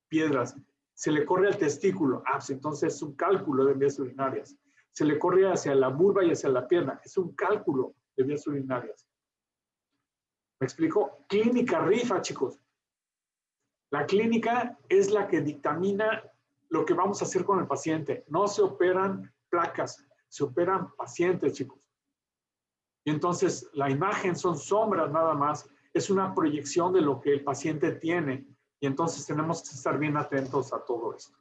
piedras. Se le corre al testículo, pues entonces es un cálculo de vías urinarias. Se le corre hacia la vulva y hacia la pierna, es un cálculo de vías urinarias. ¿Me explico? Clínica rifa, chicos. La clínica es la que dictamina lo que vamos a hacer con el paciente. No se operan placas, se operan pacientes, chicos. Y entonces la imagen son sombras nada más, es una proyección de lo que el paciente tiene. Y entonces tenemos que estar bien atentos a todo esto.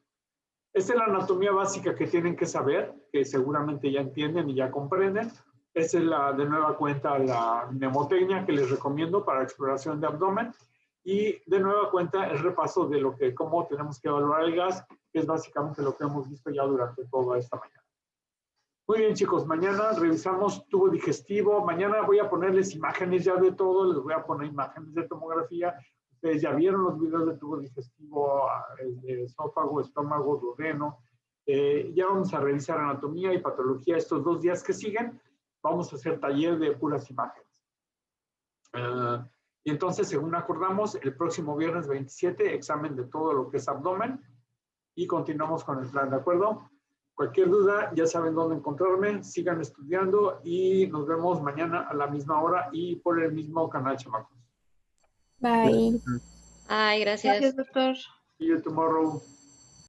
Esta es la anatomía básica que tienen que saber, que seguramente ya entienden y ya comprenden. Esta es de nueva cuenta la mnemotecnia que les recomiendo para exploración de abdomen. Y de nueva cuenta el repaso de cómo tenemos que evaluar el gas, que es básicamente lo que hemos visto ya durante toda esta mañana. Muy bien, chicos, mañana revisamos tubo digestivo. Mañana voy a ponerles imágenes ya de todo, les voy a poner imágenes de tomografía. Ustedes ya vieron los videos de tubo digestivo, de esófago, estómago, duodeno. Ya vamos a revisar anatomía y patología estos 2 días que siguen. Vamos a hacer taller de puras imágenes. Y entonces, según acordamos, el próximo viernes 27, examen de todo lo que es abdomen. Y continuamos con el plan, ¿de acuerdo? Cualquier duda, ya saben dónde encontrarme. Sigan estudiando y nos vemos mañana a la misma hora y por el mismo canal, chamacos. Bye. Ay, gracias. Gracias, doctor. See you tomorrow.